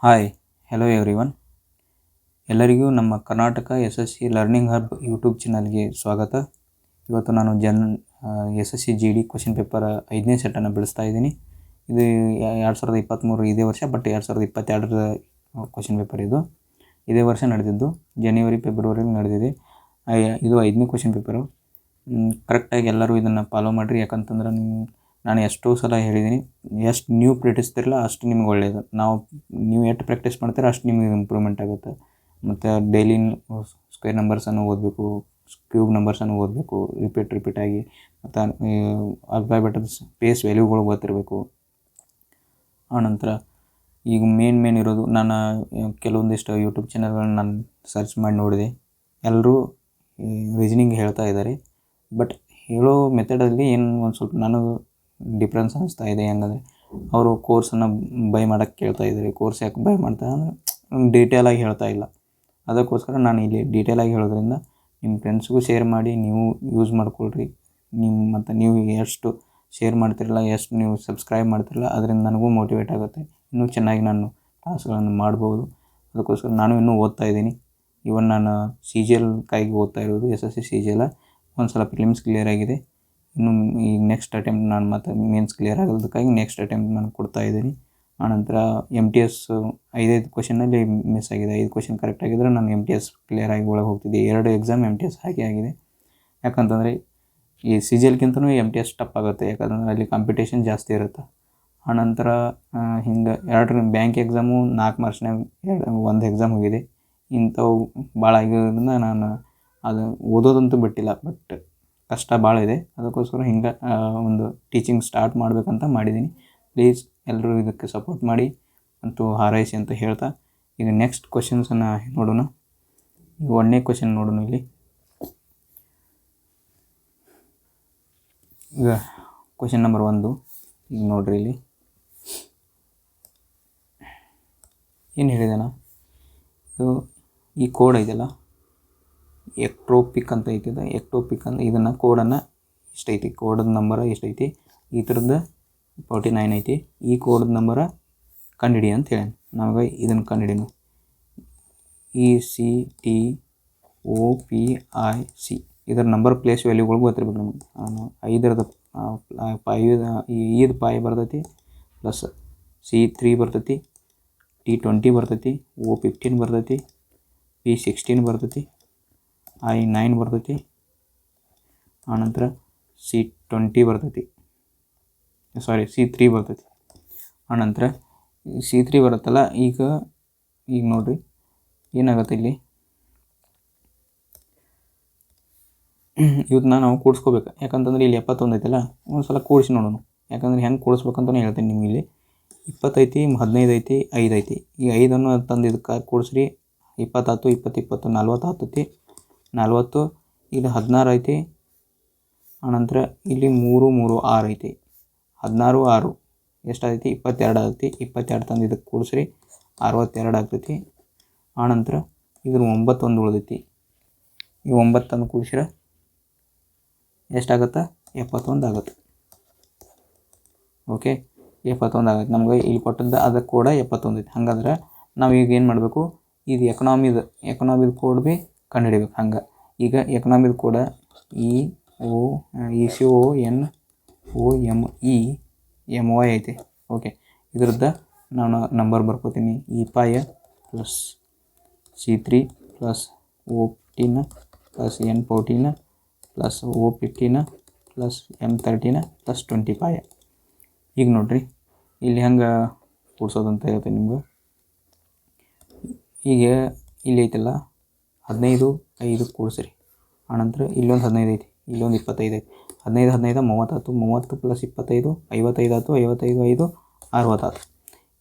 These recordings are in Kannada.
Hi hello everyone. ಎಲ್ಲರಿಗೂ ನಮ್ಮ Karnataka SSC learning hub YouTube ಚಾನಲ್ಗೆ ಸ್ವಾಗತ. ಇವತ್ತು ನಾನು SSC GD ಕ್ವೆಶ್ಚನ್ ಪೇಪರ್ 5ನೇ ಸೆಟ್ಟನ್ನು ಬಿಡಿಸ್ತಾ ಇದ್ದೀನಿ. ಇದು 2023 ಇದೇ ವರ್ಷ, ಬಟ್ 2022ರ ಕ್ವೆಶ್ಚನ್ ಪೇಪರ್ ಇದು. ಇದೇ ವರ್ಷ ನಡೆದಿದ್ದು, ಜನವರಿ ಫೆಬ್ರವರಿಲಿ ನಡೆದಿದೆ. ಇದು 5ನೇ ಕ್ವೆಶ್ಚನ್ ಪೇಪರು. ಕರೆಕ್ಟಾಗಿ ಎಲ್ಲರೂ ಇದನ್ನು ಫಾಲೋ ಮಾಡಿರಿ. ಯಾಕಂತಂದ್ರೆ ನಾನು ಎಷ್ಟೋ ಸಲ ಹೇಳಿದ್ದೀನಿ, ಎಷ್ಟು ನೀವು ಪ್ರಾಕ್ಟೀಸ್ತಿರಲ್ಲ ಅಷ್ಟು ನಿಮ್ಗೆ ಒಳ್ಳೆಯದು. ನೀವು ಎಷ್ಟು ಪ್ರಾಕ್ಟೀಸ್ ಮಾಡ್ತೀರ ಅಷ್ಟು ನಿಮಗೆ ಇಂಪ್ರೂವ್ಮೆಂಟ್ ಆಗುತ್ತೆ. ಮತ್ತು ಡೈಲಿ ಸ್ಕ್ವೇರ್ ನಂಬರ್ಸನ್ನು ಓದಬೇಕು, ಕ್ಯೂಬ್ ನಂಬರ್ಸನ್ನು ಓದಬೇಕು ರಿಪೀಟ್ ಆಗಿ. ಮತ್ತು ಆಲ್ಫಾಬೆಟದ ಸ್ಪೇಸ್ ವ್ಯಾಲ್ಯೂಗಳು ಗೊತ್ತಿರಬೇಕು. ಆನಂತರ ಈಗ ಮೇನ್ ಇರೋದು, ನಾನು ಕೆಲವೊಂದಿಷ್ಟು ಯೂಟ್ಯೂಬ್ ಚಾನಲ್ಗಳನ್ನ ನಾನು ಸರ್ಚ್ ಮಾಡಿ ನೋಡಿದೆ. ಎಲ್ಲರೂ ರೀಸನಿಂಗ್ ಹೇಳ್ತಾ ಇದ್ದಾರೆ, ಬಟ್ ಹೇಳೋ ಮೆಥಡಲ್ಲಿ ಏನು ಒಂದು ಸ್ವಲ್ಪ ನನಗೆ ಡಿಫ್ರೆನ್ಸ್ ಅನಿಸ್ತಾ ಇದೆ. ಹೆಂಗಂದರೆ ಅವರು ಕೋರ್ಸನ್ನು ಬೈ ಮಾಡೋಕ್ಕೆ ಕೇಳ್ತಾ ಇದ್ದಾರೆ. ಕೋರ್ಸ್ ಯಾಕೆ ಬೈ ಮಾಡ್ತಾರೆ ಅಂದರೆ ಡೀಟೇಲಾಗಿ ಹೇಳ್ತಾ ಇಲ್ಲ. ಅದಕ್ಕೋಸ್ಕರ ನಾನು ಇಲ್ಲಿ ಡೀಟೇಲಾಗಿ ಹೇಳೋದ್ರಿಂದ ನಿಮ್ಮ ಫ್ರೆಂಡ್ಸ್ಗೂ ಶೇರ್ ಮಾಡಿ, ನೀವು ಯೂಸ್ ಮಾಡ್ಕೊಳ್ರಿ. ಮತ್ತು ನೀವು ಎಷ್ಟು ಶೇರ್ ಮಾಡ್ತಿರಲ್ಲ, ಎಷ್ಟು ನೀವು ಸಬ್ಸ್ಕ್ರೈಬ್ ಮಾಡ್ತಿರಲ್ಲ, ಅದರಿಂದ ನನಗೂ ಮೋಟಿವೇಟ್ ಆಗುತ್ತೆ. ಇನ್ನೂ ಚೆನ್ನಾಗಿ ನಾನು ಕ್ಲಾಸ್ಗಳನ್ನು ಮಾಡ್ಬೋದು. ಅದಕ್ಕೋಸ್ಕರ ನಾನು ಇನ್ನೂ ಓದ್ತಾ ಇದ್ದೀನಿ. ಇವನ್ ನಾನು CGL ಕಾಯಿಗೆ ಓದ್ತಾ ಇರೋದು, SSC CGL. ಒಂದು ಸಲ ಪ್ರಿಲಿಮ್ಸ್ ಕ್ಲಿಯರ್ ಆಗಿದೆ. ಇನ್ನು ಈಗ ನೆಕ್ಸ್ಟ್ ಅಟೆಂಪ್ಟ್ ನಾನು ಮತ್ತು ಮೇನ್ಸ್ ಕ್ಲಿಯರ್ ಆಗೋದಕ್ಕಾಗಿ ನೆಕ್ಸ್ಟ್ ಅಟೆಂಪ್ಟ್ ನಾನು ಕೊಡ್ತಾ ಇದ್ದೀನಿ. ಆನಂತರ MTS 5 ಕ್ವೆಶ್ಚನಲ್ಲಿ ಮಿಸ್ ಆಗಿದೆ. 5 ಕ್ವೆಶ್ಚನ್ ಕರೆಕ್ಟ್ ಆಗಿದ್ದರೆ ನಾನು MTS ಕ್ಲಿಯರ್ ಆಗಿ ಒಳಗೆ ಹೋಗ್ತಿದ್ದೆ. 2 ಎಕ್ಸಾಮ್ MTS ಆಗಿದೆ. ಯಾಕಂತಂದರೆ ಈ CGLಗಿಂತನೂ MTS ಟಫ್ ಆಗುತ್ತೆ. ಯಾಕಂತಂದರೆ ಅಲ್ಲಿ ಕಾಂಪಿಟೇಷನ್ ಜಾಸ್ತಿ ಇರುತ್ತೆ. ಆನಂತರ ಹಿಂಗೆ 2 ಬ್ಯಾಂಕ್ ಎಕ್ಸಾಮು 4 ಮಾರ್ಕ್ಸ್ನಾಗ 1 ಎಕ್ಸಾಮ್ ಹೋಗಿದೆ. ಇಂಥವು ಭಾಳ ಆಗಿರೋದ್ರಿಂದ ನಾನು ಅದು ಓದೋದಂತೂ ಬಿಟ್ಟಿಲ್ಲ, ಬಟ್ ಕಷ್ಟ ಭಾಳ ಇದೆ. ಅದಕ್ಕೋಸ್ಕರ ಹಿಂಗೆ ಒಂದು ಟೀಚಿಂಗ್ ಸ್ಟಾರ್ಟ್ ಮಾಡಬೇಕಂತ ಮಾಡಿದ್ದೀನಿ. ಪ್ಲೀಸ್ ಎಲ್ಲರೂ ಇದಕ್ಕೆ ಸಪೋರ್ಟ್ ಮಾಡಿ ಮತ್ತು ಹಾರೈಸಿ ಅಂತ ಹೇಳ್ತಾ, ಈಗ ನೆಕ್ಸ್ಟ್ ಕ್ವೆಶ್ಚನ್ಸನ್ನು ನೋಡೋಣ. ಈಗ 1ನೇ ಕ್ವೆಶ್ಚನ್ ನೋಡೋಣ. ಇಲ್ಲಿ ಈಗ ಕ್ವೆಶ್ಚನ್ ನಂಬರ್ 1 ಈಗ ನೋಡ್ರಿ. ಇಲ್ಲಿ ಏನು ಹೇಳಿದೆನಾ, ಇದು ಈ ಕೋಡ್ ಐತಲ್ಲ, ಎಕ್ಟೋಪಿಕ್ ಅಂತ ಐತಿದೆ. ಎಕ್ಟೋಪಿಕ್ ಅಂತ ಇದನ್ನು ಕೋಡನ್ನು ಇಷ್ಟೈತಿ, ಕೋಡದ ನಂಬರ ಎಷ್ಟೈತಿ, ಈ ಥರದ್ದು 49 ಐತಿ. ಈ ಕೋಡದ ನಂಬರ ಕಂಡುಹಿಡಿ ಅಂತ ಹೇಳಿ ನಮಗೆ ಇದನ್ನು ಕಂಡುಹಿಡಿನು. ECTOPIC ಇದರ ನಂಬರ್ ಪ್ಲೇಸ್ ವ್ಯಾಲ್ಯೂಗಳು ಗೊತ್ತಿರ್ಬೇಕು ನಮಗೆ. 5ರದ ಈದ್ ಪಾಯಿ ಬರ್ತೈತಿ, ಪ್ಲಸ್ C3 ಬರ್ತೈತಿ, T20 ಬರ್ತೈತಿ, O15 ಬರ್ತೈತಿ, P16 ಬರ್ತೈತಿ, I9 ಬರ್ತೈತಿ, ಆನಂತರ C20 ಬರ್ತೈತಿ, C3 ಬರ್ತೈತಿ. ಆನಂತರ C3 ಬರುತ್ತಲ್ಲ, ಈಗ ನೋಡಿರಿ ಏನಾಗುತ್ತೆ ಇಲ್ಲಿ. ಇವತ್ತು ನಾವು ಕೂಡಿಸ್ಕೋಬೇಕು. ಯಾಕಂತಂದ್ರೆ ಇಲ್ಲಿ 71 ಐತಲ್ಲ, ಒಂದು ಸಲ ಕೂಡಿಸಿ ನೋಡೋಣ. ಯಾಕಂದ್ರೆ ಹೆಂಗೆ ಕೂಡಿಸ್ಬೇಕಂತಲೇ ಹೇಳ್ತೀನಿ ನಿಮ್ಗೆ. ಇಲ್ಲಿ 20 ಐತಿ, 15 ಐತಿ, 5 ಐತಿ. ಈ 5ಅನ್ನು ತಂದು ಇದಕ್ಕೆ ಕೂಡಿಸ್ರಿ. 20 20 20 40 ಆಗ್ತೈತಿ. 40 ಇಲ್ಲಿ 16 ಐತಿ. ಆನಂತರ ಇಲ್ಲಿ 3 3 6 ಐತಿ. 16 6 ಎಷ್ಟಾಗೈತಿ, 22 ಆಗ್ತೈತಿ. 22 ತಂದು ಇದಕ್ಕೆ ಕೂಡಿಸ್ರಿ, 62 ಆಗ್ತೈತಿ. ಆನಂತರ ಇದ್ರ 9 ಒಂದು ಉಳಿದೈತಿ. ಈ 9 ತಂದು ಕೂಡಿಸ್ರೆ ಎಷ್ಟಾಗತ್ತೆ, 71 ಆಗುತ್ತೆ. ಓಕೆ, 71 ಆಗುತ್ತೆ. ನಮ್ಗೆ ಇಲ್ಲಿ ಕೊಟ್ಟದ್ದು ಅದಕ್ಕೆ ಕೂಡ 71 ಐತಿ. ಹಂಗಂದ್ರೆ ನಾವು ಈಗ ಏನು ಮಾಡಬೇಕು, ಇದು ಎಕನಾಮಿದ ಕೋಡ್ ಭೀ ಕಂಡುಹಿಡಿಬೇಕು. ಹಂಗೆ ಈಗ ಎಕನಾಮಿದ ಕೋಡ ECONOMEMY ಐತಿ. ಓಕೆ, ಇದ್ರದ್ದು ನಾನು ನಂಬರ್ ಬರ್ಕೋತೀನಿ. E5 plus C3 plus O15 plus N14 plus O15 plus M13 plus 25. ಈಗ ನೋಡಿರಿ ಇಲ್ಲಿ ಹೆಂಗೆ ಕೂಡ್ಸೋದಂತ ಹೇಳ್ತೀನಿ ನಿಮ್ಗೆ. ಈಗ ಇಲ್ಲಿ ಐತಲ್ಲ 15 5 ಕೂಡಿಸ್ರಿ. ಆನಂತರ ಇಲ್ಲೊಂದು 15 ಐತಿ, ಇಲ್ಲೊಂದು 25 ಐತಿ. 15 15 30 ಆಯ್ತು. 30 ಪ್ಲಸ್ 25 55 ಆಯ್ತು. 55 5 60 ಆಯ್ತು.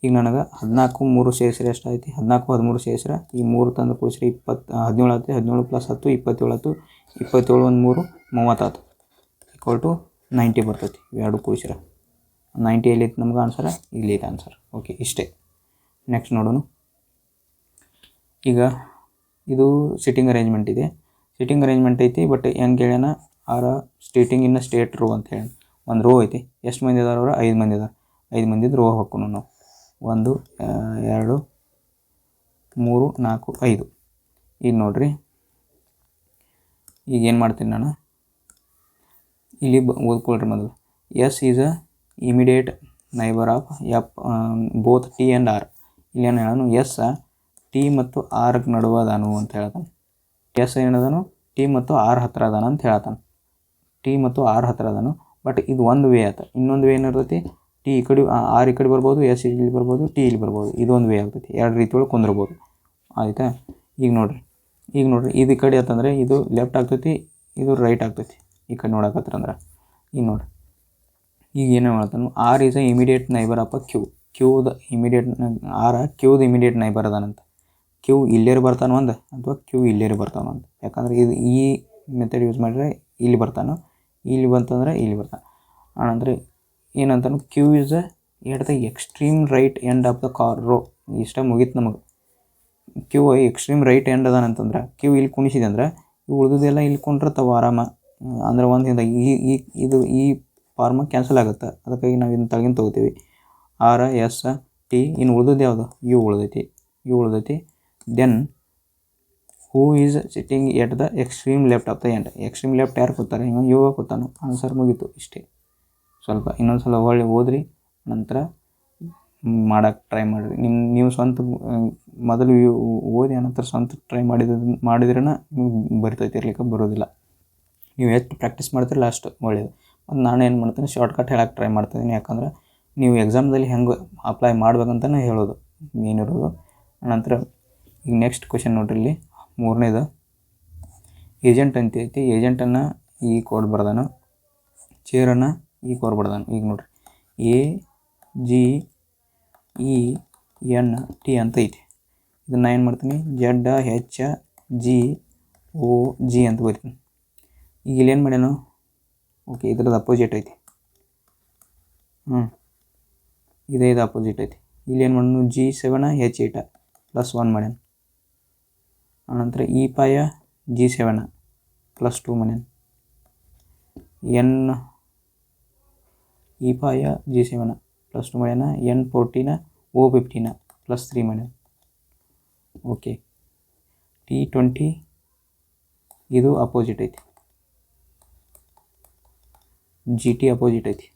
ಈಗ ನನಗೆ 14 3 ಸೇರಿಸ್ರೆ ಎಷ್ಟಾಯ್ತು, 14 13 ಸೇರಿಸ್ರೆ ಈ 3 ತಂದು ಕೂಡಿಸ್ರಿ 17 ಆಯ್ತು. 17 ಪ್ಲಸ್ 10 27 ಆಯ್ತು. 27 1 3 30 ಆಯ್ತು. ಈಕ್ವಲ್ ಟು 90 ಬರ್ತೈತಿ. ಇವೆರಡು ಕೂಡಿಸ್ರೆ 90 ಎಲ್ಲಿತ್ತು ನಮ್ಗೆ ಆನ್ಸರ್, ಇಲ್ಲಿ ಐತೆ ಆನ್ಸರ್. ಓಕೆ, ಇಷ್ಟೇ. ನೆಕ್ಸ್ಟ್ ನೋಡೋಣ. ಈಗ ಇದು ಸಿಟ್ಟಿಂಗ್ ಅರೇಂಜ್ಮೆಂಟ್ ಇದೆ. ಸಿಟ್ಟಿಂಗ್ ಅರೇಂಜ್ಮೆಂಟ್ ಐತಿ, ಬಟ್ ಹೆಂಗೆ ಹೇಳ್ಯಾನ, ಸ್ಟೇಟಿಂಗ್ ಇನ್ ಸ್ಟೇಟ್ ರೋ ಅಂತ ಹೇಳಿ ಒಂದು ರೋ ಐತಿ. ಎಷ್ಟು ಮಂದಿ ಇದಾರೆ ಅವರು, 5 ಮಂದಿ ಇದಾರೆ. 5 ಮಂದಿದು ರೋ ಹಾಕೋಣ ನಾವು. 1 2 3 4 5. ಈಗ ನೋಡಿರಿ, ಈಗ ಏನು ಮಾಡ್ತೀನಿ ನಾನು, ಇಲ್ಲಿ ಓದ್ಕೊಳ್ರಿ ಮೊದಲು. S is a immediate neighbour of both T and R. ಇಲ್ಲಿ ಏನು ಹೇಳೋನು, ಎಸ್ ಟಿ ಮತ್ತು ಆರ್ಗೆ ನಡುವೆ ಅದಾನು ಅಂತ ಹೇಳ್ತಾನೆ. ಎಸ್ ಏನದಾನು, ಟಿ ಮತ್ತು ಆರ್ ಹತ್ರ ಅದಾನ ಅಂತ ಹೇಳ್ತಾನೆ. ಟಿ ಮತ್ತು ಆರ್ ಹತ್ರ ಅದಾನು. ಬಟ್ ಇದು ಒಂದು ವೇ ಆಯ್ತು. ಇನ್ನೊಂದು ವೇ ಏನಿರ್ತೈತಿ, ಟಿ ಈ ಕಡೆ ಆರ್ ಈ ಕಡೆ ಬರ್ಬೋದು, ಎಸ್ ಇಲ್ಲಿ ಬರ್ಬೋದು, ಟಿ ಇಲ್ಲಿ ಬರ್ಬೋದು. ಇದೊಂದು ವೇ ಆಗ್ತೈತಿ. ಎರಡು ರೀತಿ ಒಳಗೆ ಕುಂದಿರ್ಬೋದು. ಆಯಿತಾ? ಈಗ ನೋಡಿರಿ ಇದು ಈ ಕಡೆ ಆತಂದರೆ ಇದು ಲೆಫ್ಟ್ ಆಗ್ತೈತಿ, ಇದು ರೈಟ್ ಆಗ್ತೈತಿ. ಈ ಕಡೆ ನೋಡಕತ್ರ ಅಂದ್ರೆ ಈಗ ನೋಡಿರಿ, ಈಗ ಏನು ಮಾಡ್ತಾನೆ, R is a immediate neighbour of ಕ್ಯೂದ ಇಮಿಡಿಯೇಟ್ ಕ್ಯೂದ ಇಮಿಡಿಯೇಟ್ ನೈಬರ್ ಅದಾನಂತ. ಕ್ಯೂ ಇಲ್ಲೇರು ಬರ್ತಾನೋ ಒಂದು, ಅಥವಾ ಕ್ಯೂ ಇಲ್ಲೇರು ಬರ್ತಾನೋ ಅಂತ. ಯಾಕಂದರೆ ಇದು ಈ ಮೆಥಡ್ ಯೂಸ್ ಮಾಡಿದ್ರೆ ಇಲ್ಲಿ ಬರ್ತಾನೋ, ಇಲ್ಲಿ ಬಂತಂದ್ರೆ ಇಲ್ಲಿ ಬರ್ತಾನೆ. ಆನಂತರ ಏನಂತಾನು, Q is at the extreme right end of the row. ಇಷ್ಟ ಮುಗೀತು ನಮಗೆ. ಕ್ಯೂ ಎಕ್ಸ್ಟ್ರೀಮ್ ರೈಟ್ ಎಂಡ್ ಅದಾನಂತಂದ್ರೆ, ಕ್ಯೂ ಇಲ್ಲಿ ಕುಣಿಸಿದೆ ಅಂದ್ರೆ ಇವು ಉಳಿದೆಲ್ಲ ಇಲ್ಲಿ ಕೊಂಡಿರ್ತಾವೆ ಆರಾಮ. ಅಂದ್ರೆ ಒಂದಿಂದ ಈ ಫಾರ್ಮ ಕ್ಯಾನ್ಸಲ್ ಆಗುತ್ತೆ. ಅದಕ್ಕಾಗಿ ನಾವು ಇದನ್ನ ತಳಗಿನ ತೊಗೋತೀವಿ. ಆರ್ ಎಸ್ ಟಿ, ಇನ್ನು ಉಳಿದದ್ದು ಯಾವುದು, ಯು ಉಳಿದೈತಿ. Then who is sitting at the extreme left of the end. Extreme left ಯಾರು ಕೂತಾರೆ, ಇವ ಯು ಕೂತಾನು. ಆನ್ಸರ್ ಮುಗೀತು ಇಷ್ಟೇ. ಸ್ವಲ್ಪ ಇನ್ನೊಂದು ಸಲ ಒಳ್ಳೆ ಓದ್ರಿ, ನಂತರ ಮಾಡೋಕ್ಕೆ ಟ್ರೈ ಮಾಡಿರಿ. ನೀವು ಸ್ವಂತ ಮೊದಲು ಓದಿ ಅನಂತರ ಸ್ವಂತ ಟ್ರೈ ಮಾಡಿದ್ರೇ ನಿಮ್ಗೆ ಬರ್ತೈತಿ, ಇರ್ಲಿಕ್ಕೆ ಬರೋದಿಲ್ಲ. ನೀವು ಎಷ್ಟು ಪ್ರಾಕ್ಟೀಸ್ ಮಾಡ್ತೀರಲ್ಲ ಅಷ್ಟು ಒಳ್ಳೆಯದು. ಮತ್ತು ನಾನು ಏನು ಮಾಡ್ತೀನಿ, ಶಾರ್ಟ್ಕಟ್ ಹೇಳೋಕ್ಕೆ ಟ್ರೈ ಮಾಡ್ತಿದ್ದೀನಿ. ಯಾಕಂದ್ರೆ ನೀವು ಎಕ್ಸಾಮ್ದಲ್ಲಿ ಹೆಂಗೆ ಅಪ್ಲೈ ಮಾಡ್ಬೇಕಂತಲೇ ಹೇಳೋದು ಏನಿರೋದು. ನಂತರ ಈಗ ನೆಕ್ಸ್ಟ್ ಕ್ವೆಶನ್ ನೋಡ್ರಿ, ಇಲ್ಲಿ ಮೂರನೇದು ಏಜೆಂಟ್ ಅಂತ ಐತಿ. ಏಜೆಂಟನ್ನು ಈ ಕೋಡ್ ಬರ್ದಾನು, ಚೇರನ್ನು ಈ ಕೋಡ್ ಬರ್ದಾನು. ಈಗ ನೋಡ್ರಿ, AGENT ಅಂತ ಐತಿ. ಇದನ್ನು ಏನು ಮಾಡ್ತೀನಿ, ZHGOG ಅಂತ ಬರ್ತೀನಿ. ಈಗ ಇಲ್ಲೇನು ಮಾಡ್ಯಾನು, ಓಕೆ ಇದ್ರದ್ದು ಅಪೋಸಿಟ್ ಐತಿ. ಇದು ಅಪೋಸಿಟ್ ಐತಿ. ಇಲ್ಲೇನು ಮಾಡೋನು, G7H8 +1 ಮಾಡ್ಯಾನ. ಆನಂತರ G7 +2 ಮಾಡ್ಯಾನ. G7 +2 ಮಾಡ್ಯಾನ. N14 O15 +3 ಮಾಡ್ಯಾನ. ಓಕೆ, T20 ಇದು ಅಪೋಸಿಟ್ ಐತಿ. GT ಅಪೋಸಿಟ್ ಐತಿ.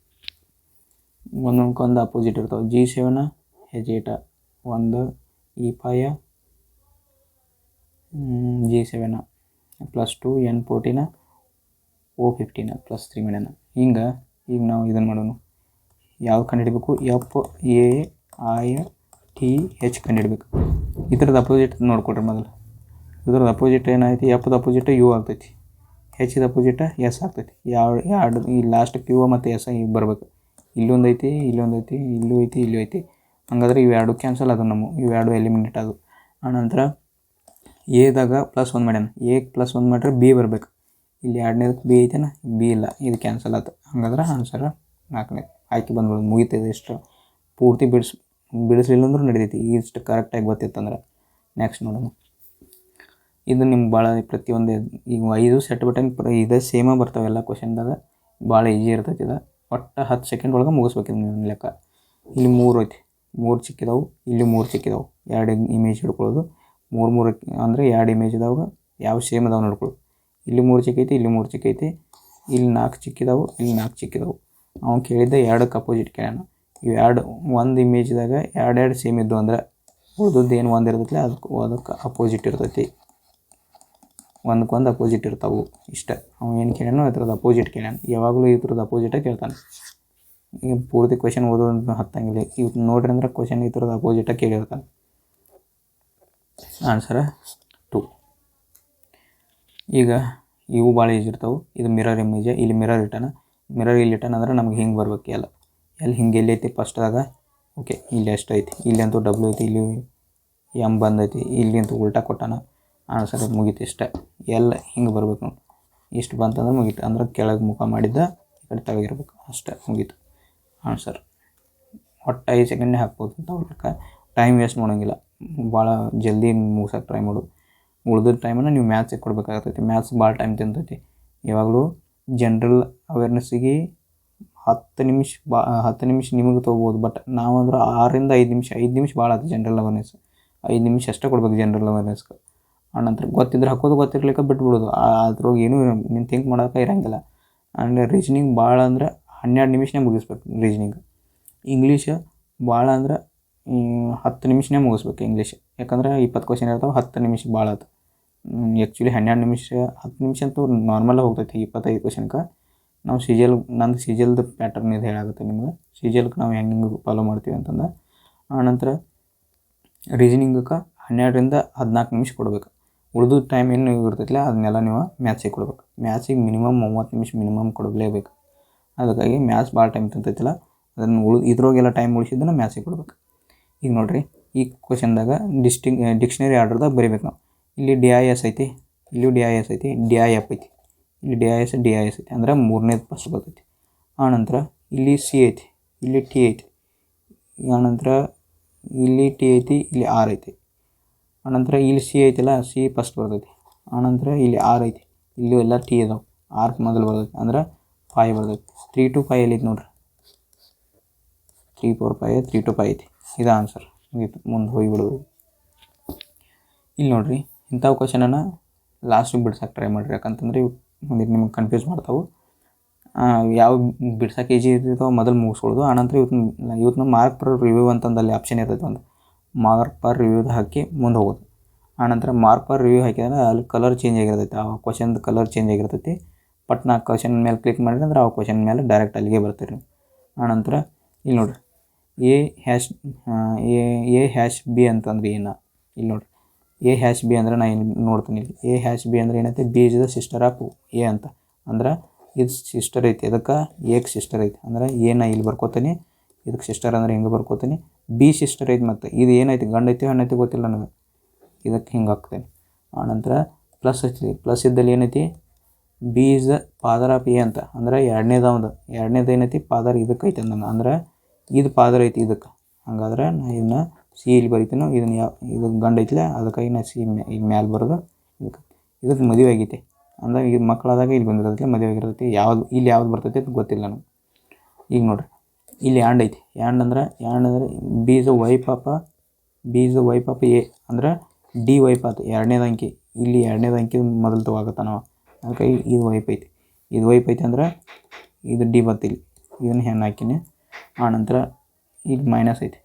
ಒಂದೊಂದ್ಕೊಂದು ಅಪೋಸಿಟ್ ಇರ್ತಾವೆ. G7H8 ಒಂದು, E5 G7 +2 N14 O15 +3 ಮಾಡ್ಯಾನ. ಈಗ ನಾವು ಇದನ್ನು ಮಾಡೋಣ, ಯಾವ್ದು ಕಂಡುಹಿಡಬೇಕು, FAITH ಕಂಡುಹಿಡಬೇಕು. ಇದ್ರದ್ದು ಅಪೋಸಿಟ್ ನೋಡ್ಕೊಡ್ರಿ ಮೊದಲು. ಇದ್ರದ್ದು ಅಪೋಸಿಟ್ ಏನಾಯ್ತು, ಎಫ್ದ ಅಪೋಸಿಟ್ ಯು ಆಗ್ತೈತಿ, ಹೆಚ್ದ ಅಪೋಸಿಟ್ ಎಸ್ ಆಗ್ತೈತಿ. ಎರಡು ಈ ಲಾಸ್ಟ್ ಕ್ಯೂ ಮತ್ತು ಎಸ್ ಈಗ ಬರಬೇಕು. ಇಲ್ಲೊಂದು ಐತಿ, ಇಲ್ಲೊಂದು ಐತಿ, ಇಲ್ಲೂ ಐತಿ, ಇಲ್ಲೂ ಐತಿ. ಹಂಗಾದ್ರೆ ಇವೆರಡು ಕ್ಯಾನ್ಸಲ್ ಅದು, ಇವೆರಡು ಎಲಿಮಿನೇಟ್ ಅದು. ಆನಂತರ ಎದಾಗ +1 ಮಾಡ್ಯಾನ. ಎ +1 ಮಾಡ್ರೆ ಬಿ ಬರಬೇಕು. ಇಲ್ಲಿ ಎರಡನೇದಕ್ಕೆ ಬಿ ಐತೆನಾ, ಬಿ ಇಲ್ಲ, ಇದು ಕ್ಯಾನ್ಸಲ್ ಆಯ್ತು. ಹಂಗಾದ್ರೆ ಆನ್ಸರ್ 4ನೇ ಆಯ್ಕೆ ಬಂದ್ಬಿಡೋದು. ಮುಗಿತದೆ ಇಷ್ಟು. ಪೂರ್ತಿ ಬಿಡಿಸ್ಲಿಲ್ಲ ಅಂದ್ರೂ ನಡೀತೈತಿ, ಇಷ್ಟು ಕರೆಕ್ಟಾಗಿ ಗೊತ್ತಿತ್ತಂದ್ರೆ. ನೆಕ್ಸ್ಟ್ ನೋಡೋಣ, ಇದು ನಿಮ್ಗೆ ಭಾಳ ಪ್ರತಿಯೊಂದು ಈಗ 5 ಸೆಟ್ ಬಟನ್ ಇದೇ ಸೇಮ ಬರ್ತಾವೆ ಎಲ್ಲ ಕ್ವಶನ್ದಾಗ. ಭಾಳ ಈಜಿ ಇರ್ತೈತಿ ಇದು. ಒಟ್ಟು 10 ಸೆಕೆಂಡ್ ಒಳಗೆ ಮುಗಿಸ್ಬೇಕಿದೆ ನಿಮ್ಮ ಲೆಕ್ಕ. ಇಲ್ಲಿ 3 ಐತಿ, 3 ಚಿಕ್ಕಿದಾವೆ, ಇಲ್ಲಿ 3 ಚಿಕ್ಕಿದಾವೆ. 2 ಇಮೇಜ್ ಹಿಡ್ಕೊಳ್ಳೋದು. 3 ಅಂದರೆ 2 ಇಮೇಜ್ ಇದಾವೆ, ಯಾವ ಸೇಮ್ ಅದಾವೆ ನೋಡ್ಕೊಳ್ಳೋದು. ಇಲ್ಲಿ 3 ಚಿಕ್ಕೈತಿ, ಇಲ್ಲಿ 3 ಚಿಕ್ಕೈತಿ, ಇಲ್ಲಿ 4 ಚಿಕ್ಕಿದಾವೆ, ಇಲ್ಲಿ 4 ಚಿಕ್ಕಿದಾವೆ. ಅವ್ನು ಕೇಳಿದ್ದೆ 2ಕ್ಕೆ ಅಪೋಸಿಟ್ ಕೇಳ್ಯಾನ. ಇವು ಒಂದು ಇಮೇಜ್ದಾಗ 2 ಸೇಮ್ ಇದ್ದು ಅಂದ್ರೆ ಉಳಿದದ್ದು ಏನು ಒಂದು ಇರ್ತೈತಿ ಅದಕ್ಕೆ ಅಪೋಸಿಟ್ ಇರ್ತೈತಿ. ಒಂದಕ್ಕೊಂದು ಅಪೋಸಿಟ್ ಇರ್ತಾವೆ ಇಷ್ಟ. ಅವ್ನು ಏನು ಕೇಳ್ಯಾನೋ ಅದ್ರದ್ದು ಅಪೋಸಿಟ್ ಕೇಳ್ಯಾನ. ಯಾವಾಗಲೂ ಇದ್ರದ್ದು ಅಪೋಸಿಟೇ ಕೇಳ್ತಾನೆ. ಈಗ ಪೂರ್ತಿ ಕ್ವೆಶನ್ ಓದೋದು ಹತ್ತಂಗಿಲ್ಲ. ಇವ್ ನೋಡ್ರಿ ಅಂದ್ರೆ ಕ್ವೆಶನ್ ಇದ್ರದ್ದು ಅಪೋಸಿಟಾಗಿ ಕೇಳಿರ್ತಾನೆ. ಆನ್ಸರ 2. ಈಗ ಇವು ಭಾಳ ಈಜಿ ಇರ್ತಾವೆ. ಇದು ಮಿರರ್ ಇಮೇಜ್. ಇಲ್ಲಿ ಮಿರರ್ ಇಲ್ಲಿ ಇಟ್ಟಾನ ಅಂದ್ರೆ ನಮ್ಗೆ ಹಿಂಗೆ ಬರ್ಬೇಕು. ಹಿಂಗೆ ಎಲ್ಲಿ ಐತಿ ಫಸ್ಟ್ದಾಗ, ಓಕೆ ಇಲ್ಲಿ ಎಷ್ಟು ಐತಿ, ಇಲ್ಲಿ ಅಂತೂ W ಐತಿ, ಇಲ್ಲಿ M ಬಂದೈತಿ, ಇಲ್ಲಿ ಅಂತೂ ಉಲ್ಟಾ ಕೊಟ್ಟಾನ. ಆನ್ಸರ್ ಮುಗೀತು ಇಷ್ಟ. ಎಲ್ಲ ಹಿಂಗೆ ಬರ್ಬೇಕು ನೋಡಿ. ಇಷ್ಟು ಬಂತಂದ್ರೆ ಮುಗೀತು. ಅಂದ್ರೆ ಕೆಳಗೆ ಮುಖ ಮಾಡಿದ್ದ ಈ ಕಡೆ ತೆಳಗಿರ್ಬೇಕು, ಅಷ್ಟೇ ಮುಗೀತು ಆನ್ಸರ್. ಒಟ್ಟು 5 ಸೆಕೆಂಡೇ ಹಾಕ್ಬೋದು ಅಂತ ಅವ್ರಿಗೆ. ಟೈಮ್ ವೇಸ್ಟ್ ಮಾಡೋಂಗಿಲ್ಲ, ಭಾಳ ಜಲ್ದಿ ಮುಗ್ಸೋಕೆ ಟ್ರೈ ಮಾಡು. ಉಳಿದ ಟೈಮನ್ನು ನೀವು ಮ್ಯಾಥ್ಸಿಗೆ ಕೊಡಬೇಕಾಗ್ತೈತಿ. ಮ್ಯಾಥ್ಸ್ ಭಾಳ ಟೈಮ್ ತಿಂತೈತಿ. ಯಾವಾಗಲೂ ಜನ್ರಲ್ ಅವೇರ್ನೆಸ್ಸಿಗೆ 10 ನಿಮಿಷ ನಿಮಗೆ ತೊಗೋಬೋದು. ಬಟ್ ನಾವಂದ್ರೆ 6 ರಿಂದ 5 ನಿಮಿಷ ಭಾಳ ಆಯ್ತು ಜನ್ರಲ್ ಅವೇರ್ನೆಸ್. 5 ನಿಮಿಷ ಅಷ್ಟೇ ಕೊಡ್ಬೇಕು ಜನರಲ್ ಅವೇರ್ನೆಸ್ಗೆ. ಆನಂತರ ಗೊತ್ತಿದ್ರೆ ಹಾಕೋದು, ಗೊತ್ತಿರ್ಲಿಕ್ಕೆ ಬಿಟ್ಬಿಡೋದು. ಅದ್ರೊಳಗೆ ಏನೂ ನೀನು ಥಿಂಕ್ ಮಾಡೋಕೆ ಇರೋಂಗಿಲ್ಲ. ಆ್ಯಂಡ್ ರೀಸನಿಂಗ್ ಭಾಳ ಅಂದ್ರೆ 12 ನಿಮಿಷನೇ ಮುಗಿಸ್ಬೇಕು ರೀಸನಿಂಗ್. ಇಂಗ್ಲೀಷ್ ಭಾಳ ಅಂದ್ರೆ 10 ನಿಮಿಷನೇ ಮುಗಿಸ್ಬೇಕು ಇಂಗ್ಲೀಷ್. ಯಾಕಂದ್ರೆ 20 ಕ್ವಶನ್ ಇರ್ತಾವೆ, 10 ನಿಮಿಷ ಭಾಳ ಆಯ್ತು. ಆ್ಯಕ್ಚುಲಿ 12 ನಿಮಿಷ 10 ನಿಮಿಷ ಅಂತೂ ನಾರ್ಮಲಾಗಿ ಹೋಗ್ತೈತಿ 25 ಕ್ವಶನ್ಗೆ. ನಾವು ನಂದು ಸಿಜಲ್ದು ಪ್ಯಾಟರ್ನ್ ಇದು ಹೇಳಾಗುತ್ತೆ ನಿಮ್ಗೆ. ಸಿಜಲ್ಗೆ ನಾವು ಹೆಂಗೆ ಫಾಲೋ ಮಾಡ್ತೀವಿ ಅಂತಂದ್ರೆ, ಆನಂತರ ರೀಸನಿಂಗಕ್ಕೆ 12ರಿಂದ 14 ನಿಮಿಷ ಕೊಡ್ಬೇಕು. ಉಳಿದು ಟೈಮ್ ಏನು ಇರ್ತೈತಿಲ್ಲ ಅದನ್ನೆಲ್ಲ ನೀವು ಮ್ಯಾಥ್ಸಿಗೆ ಕೊಡ್ಬೇಕು. ಮ್ಯಾಥ್ಸಿಗೆ ಮಿನಿಮಮ್ 30 ನಿಮಿಷ ಮಿನಿಮಮ್ ಕೊಡಲೇಬೇಕು. ಅದಕ್ಕಾಗಿ ಮ್ಯಾಥ್ಸ್ ಭಾಳ ಟೈಮ್ ತಿಂತೈತಿಲ್ಲ, ಅದನ್ನು ಇದ್ರೊಳಗೆಲ್ಲ ಟೈಮ್ ಉಳಿಸಿದ್ದನ್ನು ಮ್ಯಾಥ್ಸಿಗೆ ಕೊಡ್ಬೇಕು. ಈಗ ನೋಡಿರಿ, ಈ ಕ್ವಶನ್ದಾಗ ಡಿಕ್ಷನರಿ ಆರ್ಡ್ರದಾಗ ಬರಿಬೇಕು ನಾವು. ಇಲ್ಲಿ DIS ಐತಿ, ಇಲ್ಲಿ DIS ಐತಿ, DIF ಐತಿ, ಇಲ್ಲಿ DIS ಐತಿ, ಅಂದ್ರೆ 3ನೇದು ಫಸ್ಟ್ ಬರ್ತೈತಿ. ಆನಂತರ ಇಲ್ಲಿ C ಐತಿ, ಇಲ್ಲಿ T ಐತಿ, ಆನಂತರ ಇಲ್ಲಿ T ಐತಿ, ಇಲ್ಲಿ R ಐತಿ. ಆನಂತರ ಇಲ್ಲಿ C ಐತಿಲ್ಲ, C ಫಸ್ಟ್ ಬರ್ತೈತಿ. ಆನಂತರ ಇಲ್ಲಿ R ಐತಿ, ಇಲ್ಲಿ ಎಲ್ಲ T ಇದಾವೆ. R ಮೊದಲು ಬರ್ತೈತಿ, ಅಂದ್ರೆ 5 ಬರ್ತೈತಿ. 3 to 5 ಎಲ್ಲಿತ್ತು ನೋಡ್ರಿ, 3 4 5 3 to 5 ಐತಿ. ಇದು ಆನ್ಸರ್. ಮುಗೀತು, ಮುಂದೆ ಹೋಗಿಬಿಡೋದು. ಇಲ್ಲಿ ನೋಡಿರಿ, ಇಂಥವು ಕ್ವಶನನ್ನು ಲಾಸ್ಟಿಗೆ ಬಿಡ್ಸಕ್ಕೆ ಟ್ರೈ ಮಾಡಿರಿ. ಯಾಕಂತಂದ್ರೆ ಇವು ಮುಂದೆ ನಿಮ್ಗೆ ಕನ್ಫ್ಯೂಸ್ ಮಾಡ್ತಾವೆ. ಯಾವ ಬಿಡ್ಸಕ್ಕೆ ಈಜಿ ಇರ್ತಾವೆ ಮೊದಲು ಮುಗಿಸ್ಕೊಳ್ಳೋದು. ಆನಂತರ ಇವತ್ತು ಮಾರ್ಕ್ ಪರ್ ರಿವ್ಯೂ ಅಂತಂದು ಅಲ್ಲಿ ಆಪ್ಷನ್ ಇರ್ತೈತೆ, ಒಂದು ಮಾರ್ಕ್ ಪರ್ ರಿವ್ಯೂದು ಹಾಕಿ ಮುಂದೆ ಹೋಗೋದು. ಆನಂತರ ಮಾರ್ಕ್ ಪರ್ ರಿವ್ಯೂ ಹಾಕಿದ್ರೆ ಅಲ್ಲಿ ಕಲರ್ ಚೇಂಜ್ ಆಗಿರ್ತೈತೆ, ಆ ಕ್ವಶನ್ದು ಕಲರ್ ಚೇಂಜ್ ಆಗಿರ್ತೈತಿ. ಬಟ್ ನಾ ಕ್ವಶನ್ ಮೇಲೆ ಕ್ಲಿಕ್ ಮಾಡಿದ್ರೆ ಅಂದ್ರೆ ಆ ಕ್ವಶನ್ ಮೇಲೆ ಡೈರೆಕ್ಟ್ ಅಲ್ಲಿಗೆ ಬರ್ತೀರಿ. ಆನಂತರ ಇಲ್ಲಿ ನೋಡಿರಿ, A#B ಅಂತಂದ್ರೆ ಏನು, ಇಲ್ಲಿ ನೋಡಿರಿ A#B ಅಂದ್ರೆ ನಾ ಏನು ನೋಡ್ತೀನಿ. ಇಲ್ಲಿ A#B ಅಂದ್ರೆ ಏನೈತೆ, B is the sister of A ಅಂತ. ಅಂದ್ರೆ ಇದು ಸಿಸ್ಟರ್ ಐತಿ, ಅದಕ್ಕೆ Aಗೆ ಸಿಸ್ಟರ್ ಐತಿ. ಅಂದ್ರೆ A ನಾ ಇಲ್ಲಿ ಬರ್ಕೋತೀನಿ, ಇದಕ್ಕೆ ಸಿಸ್ಟರ್ ಅಂದ್ರೆ ಹಿಂಗೆ ಬರ್ಕೋತೀನಿ. B ಸಿಸ್ಟರ್ ಐತಿ, ಮತ್ತು ಇದು ಏನೈತಿ, ಗಂಡು ಐತಿ ಹೆಣ್ಣು ಐತಿ ಗೊತ್ತಿಲ್ಲ ನನಗೆ, ಇದಕ್ಕೆ ಹಿಂಗೆ ಹಾಕ್ತೇನೆ. ಆನಂತರ ಪ್ಲಸ್ ಐತಿ, ಪ್ಲಸ್ ಇದ್ದಲ್ಲಿ ಏನೈತಿ, B is the father of A ಅಂತ. ಅಂದ್ರೆ ಎರಡನೇದು ಏನೈತಿ, ಫಾದರ್ ಇದಕ್ಕೆ ಐತಿ ಅಂದಂಗೆ, ಅಂದ್ರೆ ಇದು ಫಾದರ್ ಐತಿ ಇದಕ್ಕೆ. ಹಂಗಾದ್ರೆ ನಾ ಇದನ್ನ C ಇಲ್ಲಿ ಬರಿತೀನಿ. ಇದಕ್ಕೆ ಗಂಡು ಐತಿಲ್ಲ, ಅದಕ್ಕಾಗಿ ನಾ C ಈಗ ಮ್ಯಾಲೆ ಬರೋದು. ಇದಕ್ಕೆ ಮದುವೆ ಆಗೈತಿ ಅಂದ್ರೆ ಈಗ ಮಕ್ಕಳಾದಾಗ ಇಲ್ಲಿ ಬಂದಿರೋದಕ್ಕೆ ಮದುವೆ ಆಗಿರ್ತೈತಿ. ಇಲ್ಲಿ ಯಾವ್ದು ಬರ್ತೈತಿ ಅಂತ ಗೊತ್ತಿಲ್ಲ ನನಗೆ. ಈಗ ನೋಡಿರಿ, ಇಲ್ಲಿ ಯಾಂಡ್ ಐತಿ. ಯಾಂಡ್ ಅಂದ್ರೆ B is the wife of A ಅಂದ್ರೆ D ವೈಫ್ ಆಯ್ತು. ಎರಡನೇದು ಅಂಕಿ, ಇಲ್ಲಿ ಎರಡನೇದು ಅಂಕಿ ಮೊದಲು ತಗೋಗತ್ತ ನಾವು, ಅದಕ್ಕಾಗಿ ಇದು ವೈಫ್ ಐತಿ. ಇದು ವೈಫ್ ಐತಿ ಅಂದ್ರೆ ಇದು D ಬತ್ತಿಲ್ಲಿ, ಇದನ್ನು ಹೆಣ್ಣು ಹಾಕಿನಿ. ಆನಂತರ ಇಲ್ಲಿ ಮೈನಸ್ ಐತಿ,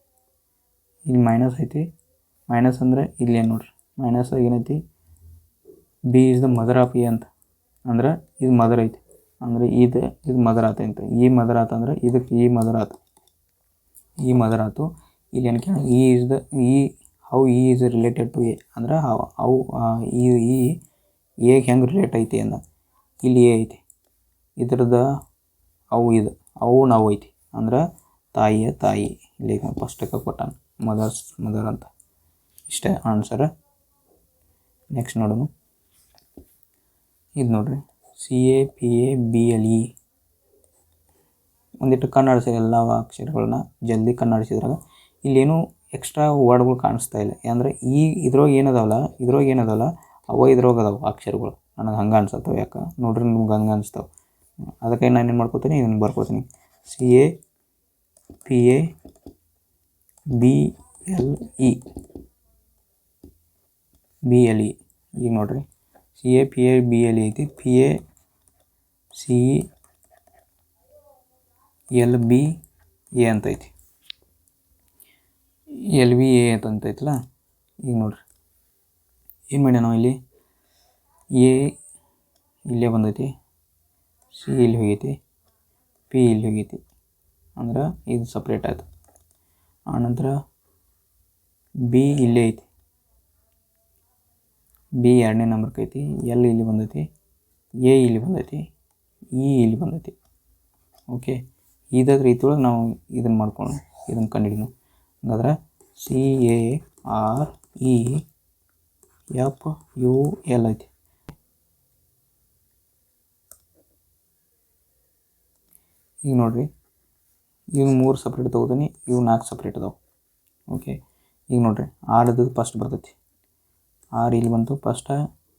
ಇಲ್ಲಿ ಮೈನಸ್ ಐತಿ. ಮೈನಸ್ ಅಂದರೆ ಇಲ್ಲಿ ಏನು ನೋಡ್ರಿ, ಮೈನಸ್ ಏನೈತಿ, B is the mother of A ಅಂತ. ಅಂದ್ರೆ ಇದು ಮದರ್ ಐತಿ, ಅಂದರೆ ಇದು ಮದರ್ ಆತ ಅಂತ. ಈ ಮದರ್ ಆತ ಅಂದ್ರೆ ಇದಕ್ಕೆ ಈ ಮದರ್ ಆತು, ಈ ಮದರ್ ಆತು. ಇಲ್ಲಿ ಏನಕ್ಕೆ how is related to A ಅಂದ್ರೆ ಎಗೆ ಹೆಂಗೆ ರಿಲೇಟ್ ಐತಿ ಅಂದ. ಇಲ್ಲಿ A ಐತಿ, ಇದ್ರದ್ದು ನಾವು ಐತಿ, ಅಂದ್ರೆ ತಾಯಿ. ಇಲ್ಲಿ ಫಸ್ಟಕ್ಕೆ ಕೊಟ್ಟಾನ ಮದರ್ ಅಂತ. ಇಷ್ಟೇ ಆನ್ಸರ್. ನೆಕ್ಸ್ಟ್ ನೋಡೋಣ. ಇದು ನೋಡ್ರಿ, CAPABLE ಒಂದಿಟ್ಟು ಕನ್ನಡಿಸಿ ಎಲ್ಲ ಅಕ್ಷರಗಳನ್ನ ಜಲ್ದಿ ಕನ್ನಡಿಸಿದ್ರಾಗ ಇಲ್ಲೇನು ಎಕ್ಸ್ಟ್ರಾ ವರ್ಡ್ಗಳು ಕಾಣಿಸ್ತಾ ಇಲ್ಲ. ಅಂದರೆ ಇದ್ರೊಳಗೆ ಏನದಾವಲ್ಲ ಇದ್ರೊಳಗೆ ಅದಾವೆ ಅಕ್ಷರಗಳು. ನನಗೆ ಹಂಗೆ ಅನ್ಸತ್ತವೆ, ಯಾಕೆ ನೋಡ್ರಿ ನಿಮ್ಗೆ ಹಂಗೆ ಅನಿಸ್ತಾವೆ. ಅದಕ್ಕೆ ನಾನು ಏನು ಮಾಡ್ಕೋತೀನಿ, ಇದನ್ನು ಬರ್ಕೋತೀನಿ, CAPABLE. ಈಗ ನೋಡ್ರಿ, CAPABLE ಐತಿ, PACLBA ಅಂತ ಐತಿ, LBA ಅಂತ ಐತಲ್ಲ. ಈಗ ನೋಡ್ರಿ, ಏನು ಮಾಡಿ ನಾವು ಇಲ್ಲಿ A ಇಲ್ಲೇ ಬಂದೈತಿ, C ಇಲ್ಲಿ ಹೋಗೈತಿ, P ಇಲ್ಲಿ ಹೋಗೈತಿ, ಅಂದ್ರೆ ಇದು ಸಪ್ರೇಟ್ ಆಯ್ತು. ಆನಂತರ B ಇಲ್ಲೇ ಐತಿ, B ಎರಡನೇ ನಂಬರ್ಗೆ ಐತಿ, L ಇಲ್ಲಿ ಬಂದೈತಿ, A ಇಲ್ಲಿ ಬಂದೈತಿ, E ಇಲ್ಲಿ ಬಂದೈತಿ. ಓಕೆ, ಇದೇ ರೀತಿಯೊಳಗೆ ನಾವು ಇದನ್ನು ಮಾಡ್ಕೊಂಡು ಇದನ್ನು ಕಂಡುಹಿಡಿದು. ಹಂಗಾದ್ರೆ CAREFUL ಐತಿ. ಈಗ ನೋಡಿರಿ, ಇವು 3 ಸಪ್ರೇಟ್ ತೊಗೋತೀನಿ, ಇವು 4 ಸಪ್ರೇಟ್ ಅದಾವೆ. ಓಕೆ, ಈಗ ನೋಡಿರಿ, R ಇದ್ದದ್ದು ಫಸ್ಟ್ ಬರ್ತೈತಿ, R ಇಲ್ಲಿ ಬಂತು ಫಸ್ಟ್.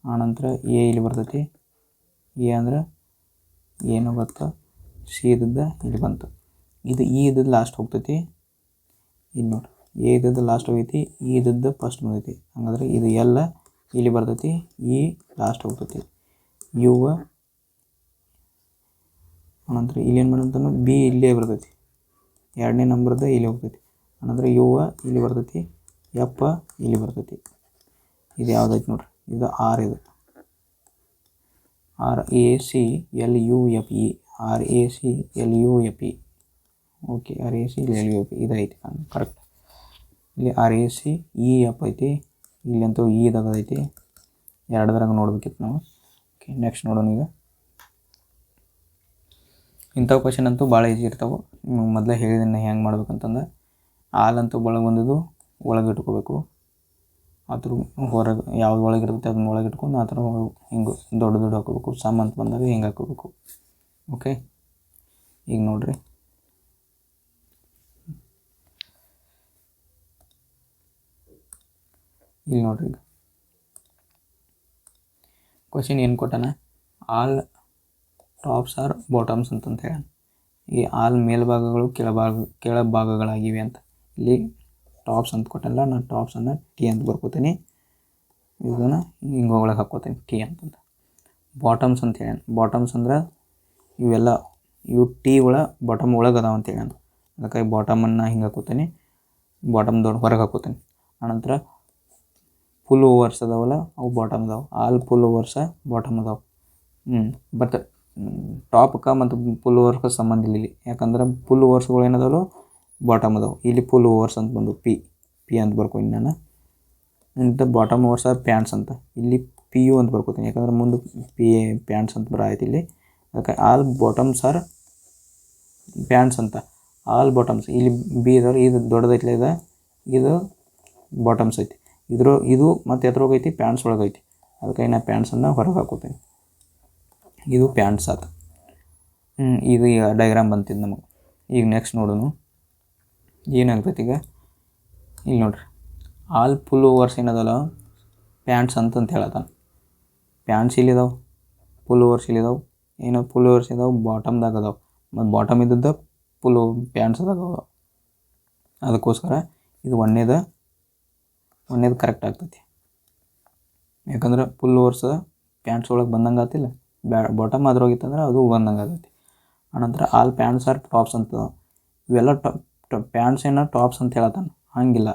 ಆನಂತರ A ಇಲ್ಲಿ ಬರ್ತೈತಿ, A ಅಂದ್ರೆ ಏನು ಗೊತ್ತಾ, C ಇದ್ದದ್ದು ಇಲ್ಲಿ ಬಂತು. ಇದು E ಇದ್ದದ್ದು ಲಾಸ್ಟ್ ಹೋಗ್ತೈತಿ. ಇಲ್ಲಿ ನೋಡಿರಿ, ಎ ಇದ್ದದ್ದು ಲಾಸ್ಟ್ ಹೋಗೈತಿ, ಇ ಇದ್ದದ್ದು ಫಸ್ಟ್ ಬಂದೈತಿ. ಹಂಗಾದ್ರೆ ಇದು ಎಲ್ಲ ಇಲ್ಲಿ ಬರ್ತೈತಿ, ಇ ಲಾಸ್ಟ್ ಹೋಗ್ತೈತಿ. ಯು ಅನಂತರ ಇಲ್ಲಿ ಏನು ಮಾಡಂತಾನು ಬಿ ಇಲ್ಲೇ ಬರ್ತೈತಿ, ಎರಡನೇ ನಂಬರ್ದು ಇಲ್ಲಿ ಹೋಗ್ತೈತಿ. ಅನಂತರ ಯು ಇಲ್ಲಿ ಬರ್ತೈತಿ, ಎಫ್ ಇಲ್ಲಿ ಬರ್ತೈತಿ. ಇದು ಯಾವುದೈತಿ ನೋಡ್ರಿ, ಇದು ಆರ್. ಇದು RACLUFE, RACLUFE. ಓಕೆ, RACLUFE ಇದೈತಿ ಕರೆಕ್ಟ್. ಇಲ್ಲಿ RACEF ಐತಿ, ಇಲ್ಲಂತೂ ಇದಾಗೈತಿ, ಎರಡದ್ರಾಗ ನೋಡ್ಬೇಕಿತ್ತು ನಾವು. ಓಕೆ, ನೆಕ್ಸ್ಟ್ ನೋಡೋಣ. ಈಗ ಇಂಥವು ಕ್ವಶನ್ ಅಂತೂ ಭಾಳ ಈಜಿ ಇರ್ತಾವೆ. ನಿಮಗೆ ಮೊದಲೇ ಹೇಳಿದ್ದೀನಿ ಹೆಂಗೆ ಮಾಡ್ಬೇಕಂತಂದ್ರೆ, ಹಾಲಂತೂ ಒಳಗೆ ಬಂದಿದ್ದು ಒಳಗೆ ಇಟ್ಕೋಬೇಕು. ಅದ್ರ ಹೊರಗೆ ಯಾವ್ದು ಒಳಗೆ ಇರ್ತೈತೆ ಅದನ್ನ ಒಳಗೆ ಇಟ್ಕೊಂಡು ಆ ಥರ ಹಿಂಗೆ ದೊಡ್ಡ ದೊಡ್ಡ ಹಾಕೋಬೇಕು. ಸಮ್ ಅಂತ ಬಂದಾಗ ಹಿಂಗೆ ಹಾಕೋಬೇಕು. ಓಕೆ, ಈಗ ನೋಡಿರಿ, ಇಲ್ಲಿ ನೋಡ್ರಿ, ಈಗ ಕ್ವಶನ್ ಏನು ಕೊಟ್ಟಾನ, ಆಲ್ ಟಾಪ್ಸ್ ಆರ್ ಬಾಟಮ್ಸ್ ಅಂತಂತ ಹೇಳ. ಈ ಆಲ್ ಮೇಲ್ಭಾಗಗಳು ಕೆಳಭಾಗಗಳಾಗಿವೆ ಅಂತ. ಇಲ್ಲಿ ಟಾಪ್ಸ್ ಅಂತ ಕೊಟ್ಟಲ್ಲ, ನಾನು ಟಾಪ್ಸನ್ನು ಟಿ ಅಂತ ಬರ್ಕೋತೀನಿ. ಇದನ್ನು ಹಿಂಗೆ ಒಳಗೆ ಹಾಕ್ಕೋತೀನಿ ಟಿ ಅಂತಂತ. ಬಾಟಮ್ಸ್ ಅಂತ ಹೇಳ. ಬಾಟಮ್ಸ್ ಅಂದ್ರೆ ಇವೆಲ್ಲ ಇವು ಟಿ ಬಾಟಮ್ ಒಳಗೆ ಅದಾವ ಅಂತ ಹೇಳ. ಅದಕ್ಕಾಗಿ ಬಾಟಮನ್ನು ಹಿಂಗೆ ಹಾಕೋತೀನಿ, ಬಾಟಮ್ ದೊಡ್ಡ ಹೊರಗೆ ಹಾಕೋತೀನಿ. ಆನಂತರ ಫುಲ್ ಓವರ್ಸ್ ಅದಾವಲ್ಲ ಅವು ಬಾಟಮ್ ಅದಾವೆ. ಆಲ್ ಫುಲ್ ಓವರ್ಸ ಬಾಟಮ್ ಅದಾವೆ. ಬಟ್ ಟಾಪ್ಗೆ ಮತ್ತು ಫುಲ್ ಓವರ್ಸ್ಗೆ ಸಂಬಂಧ ಇಲ್ಲ ಇಲ್ಲಿ. ಯಾಕಂದ್ರೆ ಫುಲ್ ಓವರ್ಸ್ಗಳು ಏನದಾವಲ್ಲ ಬಾಟಮ್ ಅದಾವೆ. ಇಲ್ಲಿ ಫುಲ್ ಓವರ್ಸ್ ಅಂತ ಬಂದು ಪಿ ಅಂತ ಬರ್ಕೊಂಡು ನಾನು. ಇಂಥ ಬಾಟಮ್ ಓವರ್ಸ್ ಆರ್ ಪ್ಯಾಂಟ್ಸ್ ಅಂತ ಇಲ್ಲಿ PU ಅಂತ ಬರ್ಕೋತೀನಿ. ಯಾಕಂದ್ರೆ ಮುಂದೆ ಪ್ಯಾಂಟ್ಸ್ ಅಂತ ಬರಾಯ್ತು ಇಲ್ಲಿ. ಅದಕ್ಕೆ ಆಲ್ ಬಾಟಮ್ಸ್ ಆರ್ ಪ್ಯಾಂಟ್ಸ್ ಅಂತ. ಆಲ್ ಬಾಟಮ್ಸ್ ಇಲ್ಲಿ ಬಿ ಇದಾವೆ. ಇದು ದೊಡ್ಡದೈತಿ, ಇದು ಬಾಟಮ್ಸ್ ಐತಿ. ಇದು ಮತ್ತು ಎತ್ತರೋಗೈತಿ ಪ್ಯಾಂಟ್ಸ್ ಒಳಗೈತಿ. ಅದಕ್ಕೆ ನಾನು ಪ್ಯಾಂಟ್ಸನ್ನು ಹೊರಗೆ ಹಾಕೋತೀನಿ. ಇದು ಪ್ಯಾಂಟ್ಸ್ ಆತ. ಇದು ಈಗ ಡೈಗ್ರಾಮ್ ಬಂತಿದ್ದು ನಮಗೆ. ಈಗ ನೆಕ್ಸ್ಟ್ ನೋಡೋಣ ಏನಾಗ್ತೈತಿ. ಈಗ ಇಲ್ಲಿ ನೋಡ್ರಿ, ಆಲ್ ಫುಲ್ ಓವರ್ಸ್ ಏನದಲ್ಲ ಪ್ಯಾಂಟ್ಸ್ ಅಂತಂತ ಹೇಳತ್ತಾನ. ಪ್ಯಾಂಟ್ಸ್ ಇಲ್ಲಿದಾವೆ, ಫುಲ್ ಓವರ್ಸ್ ಇಲ್ಲಿದಾವೆ. ಏನೋ ಫುಲ್ ಓವರ್ಸ್ ಇದಾವೆ ಬಾಟಮ್ದಾಗ ಅದಾವೆ, ಮತ್ತು ಬಾಟಮ್ ಇದ್ದದ್ದು ಫುಲ್ ಪ್ಯಾಂಟ್ಸ್ದಾಗ ಅದಾವೆ. ಅದಕ್ಕೋಸ್ಕರ ಇದು ಒಂದೇದು ಕರೆಕ್ಟ್ ಆಗ್ತೈತಿ. ಯಾಕಂದ್ರೆ ಫುಲ್ ಓವರ್ಸ್ ಪ್ಯಾಂಟ್ಸ್ ಒಳಗೆ ಬಂದಂಗೆ ಆಗ್ತಿಲ್ಲ, ಬಾಟಮ್ ಅದ್ರೋಗಿತ್ತಂದ್ರೆ ಅದು ಬಂದಂಗೆ ಆಗೈತಿ. ಆನಂತರ ಆಲ್ ಪ್ಯಾಂಟ್ಸ್ ಆರ್ ಟಾಪ್ಸ್ ಅಂತ. ಇವೆಲ್ಲ ಪ್ಯಾಂಟ್ಸ್ ಏನೋ ಟಾಪ್ಸ್ ಅಂತ ಹೇಳತ್ತಾನ. ಹಂಗಿಲ್ಲ,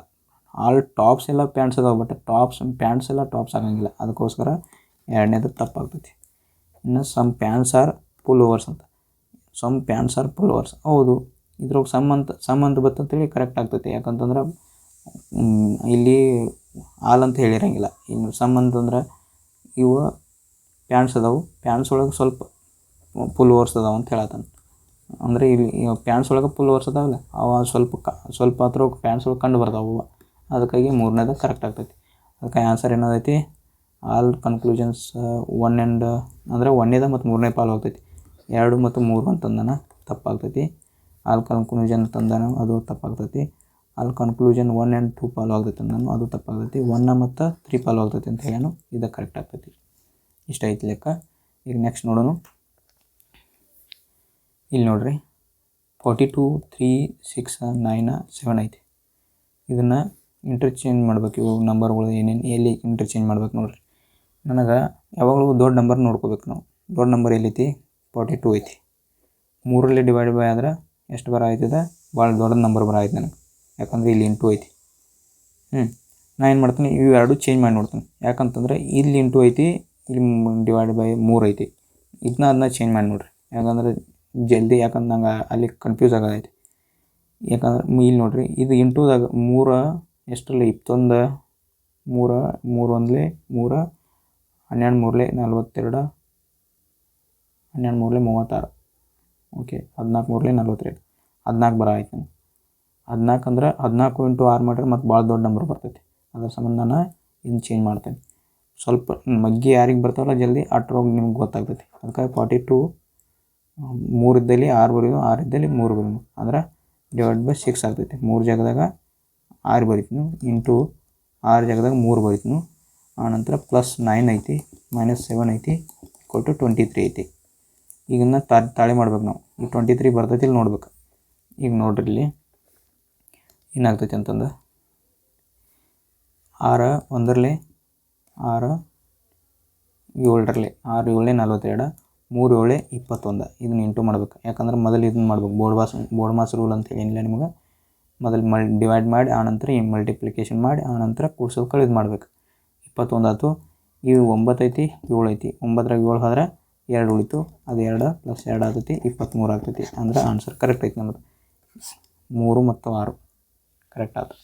ಆಲ್ ಟಾಪ್ಸ್ ಎಲ್ಲ ಪ್ಯಾಂಟ್ಸ್ ಅದಾವೆ, ಬಟ್ ಪ್ಯಾಂಟ್ಸ್ ಎಲ್ಲ ಟಾಪ್ಸ್ ಆಗಂಗಿಲ್ಲ. ಅದಕ್ಕೋಸ್ಕರ ಎರಡನೇದು ತಪ್ಪಾಗ್ತೈತಿ. ಇನ್ನು some pants are pullovers ಅಂತ. Some pants are pullovers, ಹೌದು. ಇದ್ರೊಳಗೆ ಸಮ್ ಅಂತ ಬರ್ತಂತೇಳಿ ಕರೆಕ್ಟ್ ಆಗ್ತೈತಿ. ಯಾಕಂತಂದ್ರೆ ಇಲ್ಲಿ ಆಲ್ ಅಂತ ಹೇಳಿರಂಗಿಲ್ಲ. ಇನ್ನು ಸಮ್ ಅಂತಂದ್ರೆ ಇವು ಪ್ಯಾಂಟ್ಸ್ ಅದಾವೆ, ಪ್ಯಾಂಟ್ಸ್ ಒಳಗೆ ಸ್ವಲ್ಪ ಫುಲ್ ಓವರ್ಸ್ ಅದಾವೆ ಅಂತ ಹೇಳತ್ತಾನ. ಅಂದರೆ ಇಲ್ಲಿ ಪ್ಯಾಂಟ್ಸ್ ಒಳಗೆ ಫುಲ್ ಓವರ್ಸ್ ಅದಾವಲ್ಲ ಅವ ಸ್ವಲ್ಪ ಹತ್ರ ಪ್ಯಾಂಟ್ಸ್ ಒಳಗೆ ಕಂಡು ಬರ್ತಾವೆ. ಅದಕ್ಕಾಗಿ ಮೂರನೇದು ಕರೆಕ್ಟ್ ಆಗ್ತೈತಿ. ಅದಕ್ಕೆ ಆನ್ಸರ್ ಏನದೈತಿ, ಆಲ್ ಕನ್ಕ್ಲೂಷನ್ಸ್ ಒನ್ ಆ್ಯಂಡ್ ಅಂದರೆ ಒಂದೇದ ಮತ್ತು ಮೂರನೇ ಪಾಲು ಆಗ್ತೈತಿ. 2 ಮತ್ತು 3 ಅಂತಂದಾನ ತಪ್ಪಾಗ್ತೈತಿ. ಆಲ್ ಕನ್ಕ್ಲೂಷನ್ ತಂದಾನ ಅದು ತಪ್ಪಾಗ್ತೈತಿ. ಆಲ್ ಕನ್ಕ್ಲೂಷನ್ 1 ಆ್ಯಂಡ್ 2 ಪಾಲು ಆಗ್ತೈತಿ ಅಂದಾನು ಅದು ತಪ್ಪಾಗ್ತೈತಿ. 1 ಮತ್ತು 3 ಪಾಲು ಆಗ್ತೈತಿ ಅಂತ ಹೇಳನು, ಇದು ಕರೆಕ್ಟ್ ಆಗ್ತೈತಿ. ಇಷ್ಟ ಐತಿ ಲೆಕ್ಕ. ಈಗ ನೆಕ್ಸ್ಟ್ ನೋಡೋಣ. ಇಲ್ಲಿ ನೋಡ್ರಿ, 42, 3, 6, 9, 7 ಐತಿ. ಇದನ್ನು ಇಂಟರ್ಚೇಂಜ್ ಮಾಡ್ಬೇಕು. ಇವು ನಂಬರ್ಗಳು ಏನೇನು ಎಲ್ಲಿ ಇಂಟರ್ಚೇಂಜ್ ಮಾಡ್ಬೇಕು ನೋಡ್ರಿ. ನನಗೆ ಯಾವಾಗಲೂ ದೊಡ್ಡ ನಂಬರ್ ನೋಡ್ಕೋಬೇಕು ನಾವು. ದೊಡ್ಡ ನಂಬರ್ ಎಲ್ಲೈತಿ, 42 ಐತಿ. 3ರಲ್ಲಿ ಡಿವೈಡ್ ಬೈ ಆದ್ರೆ ಎಷ್ಟು ಬರ ಆಯ್ತದ, ಭಾಳ ದೊಡ್ಡ ನಂಬರ್ ಬರ ಆಯ್ತು ನನಗೆ. ಯಾಕಂದರೆ ಇಲ್ಲಿ ಇಂಟು ಐತಿ. ನಾನು ಏನು ಮಾಡ್ತೀನಿ, ಇವು ಎರಡು ಚೇಂಜ್ ಮಾಡಿ ನೋಡ್ತೀನಿ. ಯಾಕಂತಂದ್ರೆ ಇಲ್ಲಿ ಇಂಟು ಐತಿ, ಇಲ್ಲಿ ಡಿವೈಡ್ ಬೈ 3 ಐತಿ. ಅದನ್ನ ಚೇಂಜ್ ಮಾಡಿ ನೋಡ್ರಿ. ಯಾಕಂದ್ರೆ ಜಲ್ದಿ, ಯಾಕಂದ್ರೆ ನಂಗೆ ಅಲ್ಲಿ ಕನ್ಫ್ಯೂಸ್ ಆಗೋದೈತಿ. ಯಾಕಂದ್ರೆ ಇಲ್ಲಿ ನೋಡ್ರಿ, ಇದು ಇಂಟುದಾಗ 3 ಎಷ್ಟರಲ್ಲಿ 21, 3 1 3, 12 3 42, 12 3 36. ಓಕೆ, 14 3 42, 14 ಬರ ಆಯ್ತು ನನಗೆ. 14 ಅಂದ್ರೆ 14 ಇಂಟು 6 ಮಾಡಿದ್ರೆ ಮತ್ತು ಭಾಳ ದೊಡ್ಡ ನಂಬರ್ ಬರ್ತೈತಿ. ಅದ್ರ ಸಂಬಂಧ ನಾನು ಇನ್ನು ಚೇಂಜ್ ಮಾಡ್ತೇನೆ. ಸ್ವಲ್ಪ ಮಗ್ಗಿ ಯಾರಿಗೆ ಬರ್ತಾವಲ್ಲ ಜಲ್ದಿ ಅಟ್ರೋಗಿ ನಿಮ್ಗೆ ಗೊತ್ತಾಗ್ತೈತಿ. ಅದಕ್ಕಾಗಿ 42 3 ಇದ್ದಲ್ಲಿ 6 ಬರೀನು, 6 ಇದ್ದಲ್ಲಿ 3 ಬರೀನು, ಅಂದ್ರೆ ಡಿವೈಡ್ ಬೈ 6 ಆಗ್ತೈತಿ. 3 ಜಾಗದಾಗ 6 ಬರೀತೀನಿ, ಇಂಟು 6 ಜಾಗದಾಗ 3 ಬರೀತೀನಿ. ಆನಂತರ ಪ್ಲಸ್ 9 ಐತಿ, ಮೈನಸ್ 7 ಐತಿ, ಕೊಟ್ಟು 23 ಐತಿ. ಈಗಿನ್ನ ತಾಳೆ ಮಾಡ್ಬೇಕು ನಾವು. ಈ 23 ಬರ್ತೈತಿ ಇಲ್ಲಿ ನೋಡ್ಬೇಕು. ಈಗ ನೋಡ್ರಿ, ಇಲ್ಲಿ ಏನಾಗ್ತೈತಿ ಅಂತಂದ್ರೆ 6 ಒಂದರಲ್ಲೇ 6 7ರಲ್ಲಿ 6 7 42 3 7 21 ಇದನ್ನ ಇಂಟು ಮಾಡ್ಬೇಕು. ಯಾಕಂದ್ರೆ ಮೊದಲು ಇದನ್ನ ಮಾಡ್ಬೇಕು, ಬೋರ್ಡ್ ಮಾಸ್ ರೂಲ್ ಅಂತ ಏನಿಲ್ಲ ನಿಮಗೆ. ಮೊದಲು ಡಿವೈಡ್ ಮಾಡಿ ಆನಂತರ ಈ ಮಲ್ಟಿಪ್ಲಿಕೇಶನ್ ಮಾಡಿ ಆನಂತರ ಕೂಡ್ಸೋದು ಕಳೆದು ಮಾಡ್ಬೇಕು. 21 ಆಯ್ತು. ಇವು 9 ಐತಿ 7 ಐತಿ. 9ರಾಗ 7 ಹೋದ್ರೆ 2 ಉಳಿತು, ಅದು 2 + 2 ಆಗ್ತೈತಿ 23 ಆಗ್ತೈತಿ. ಅಂದ್ರೆ ಆನ್ಸರ್ ಕರೆಕ್ಟ್ ಐತಿ ನಮ್ಮದು. 3 ಮತ್ತು 6 ಕರೆಕ್ಟ್ ಆಯ್ತು.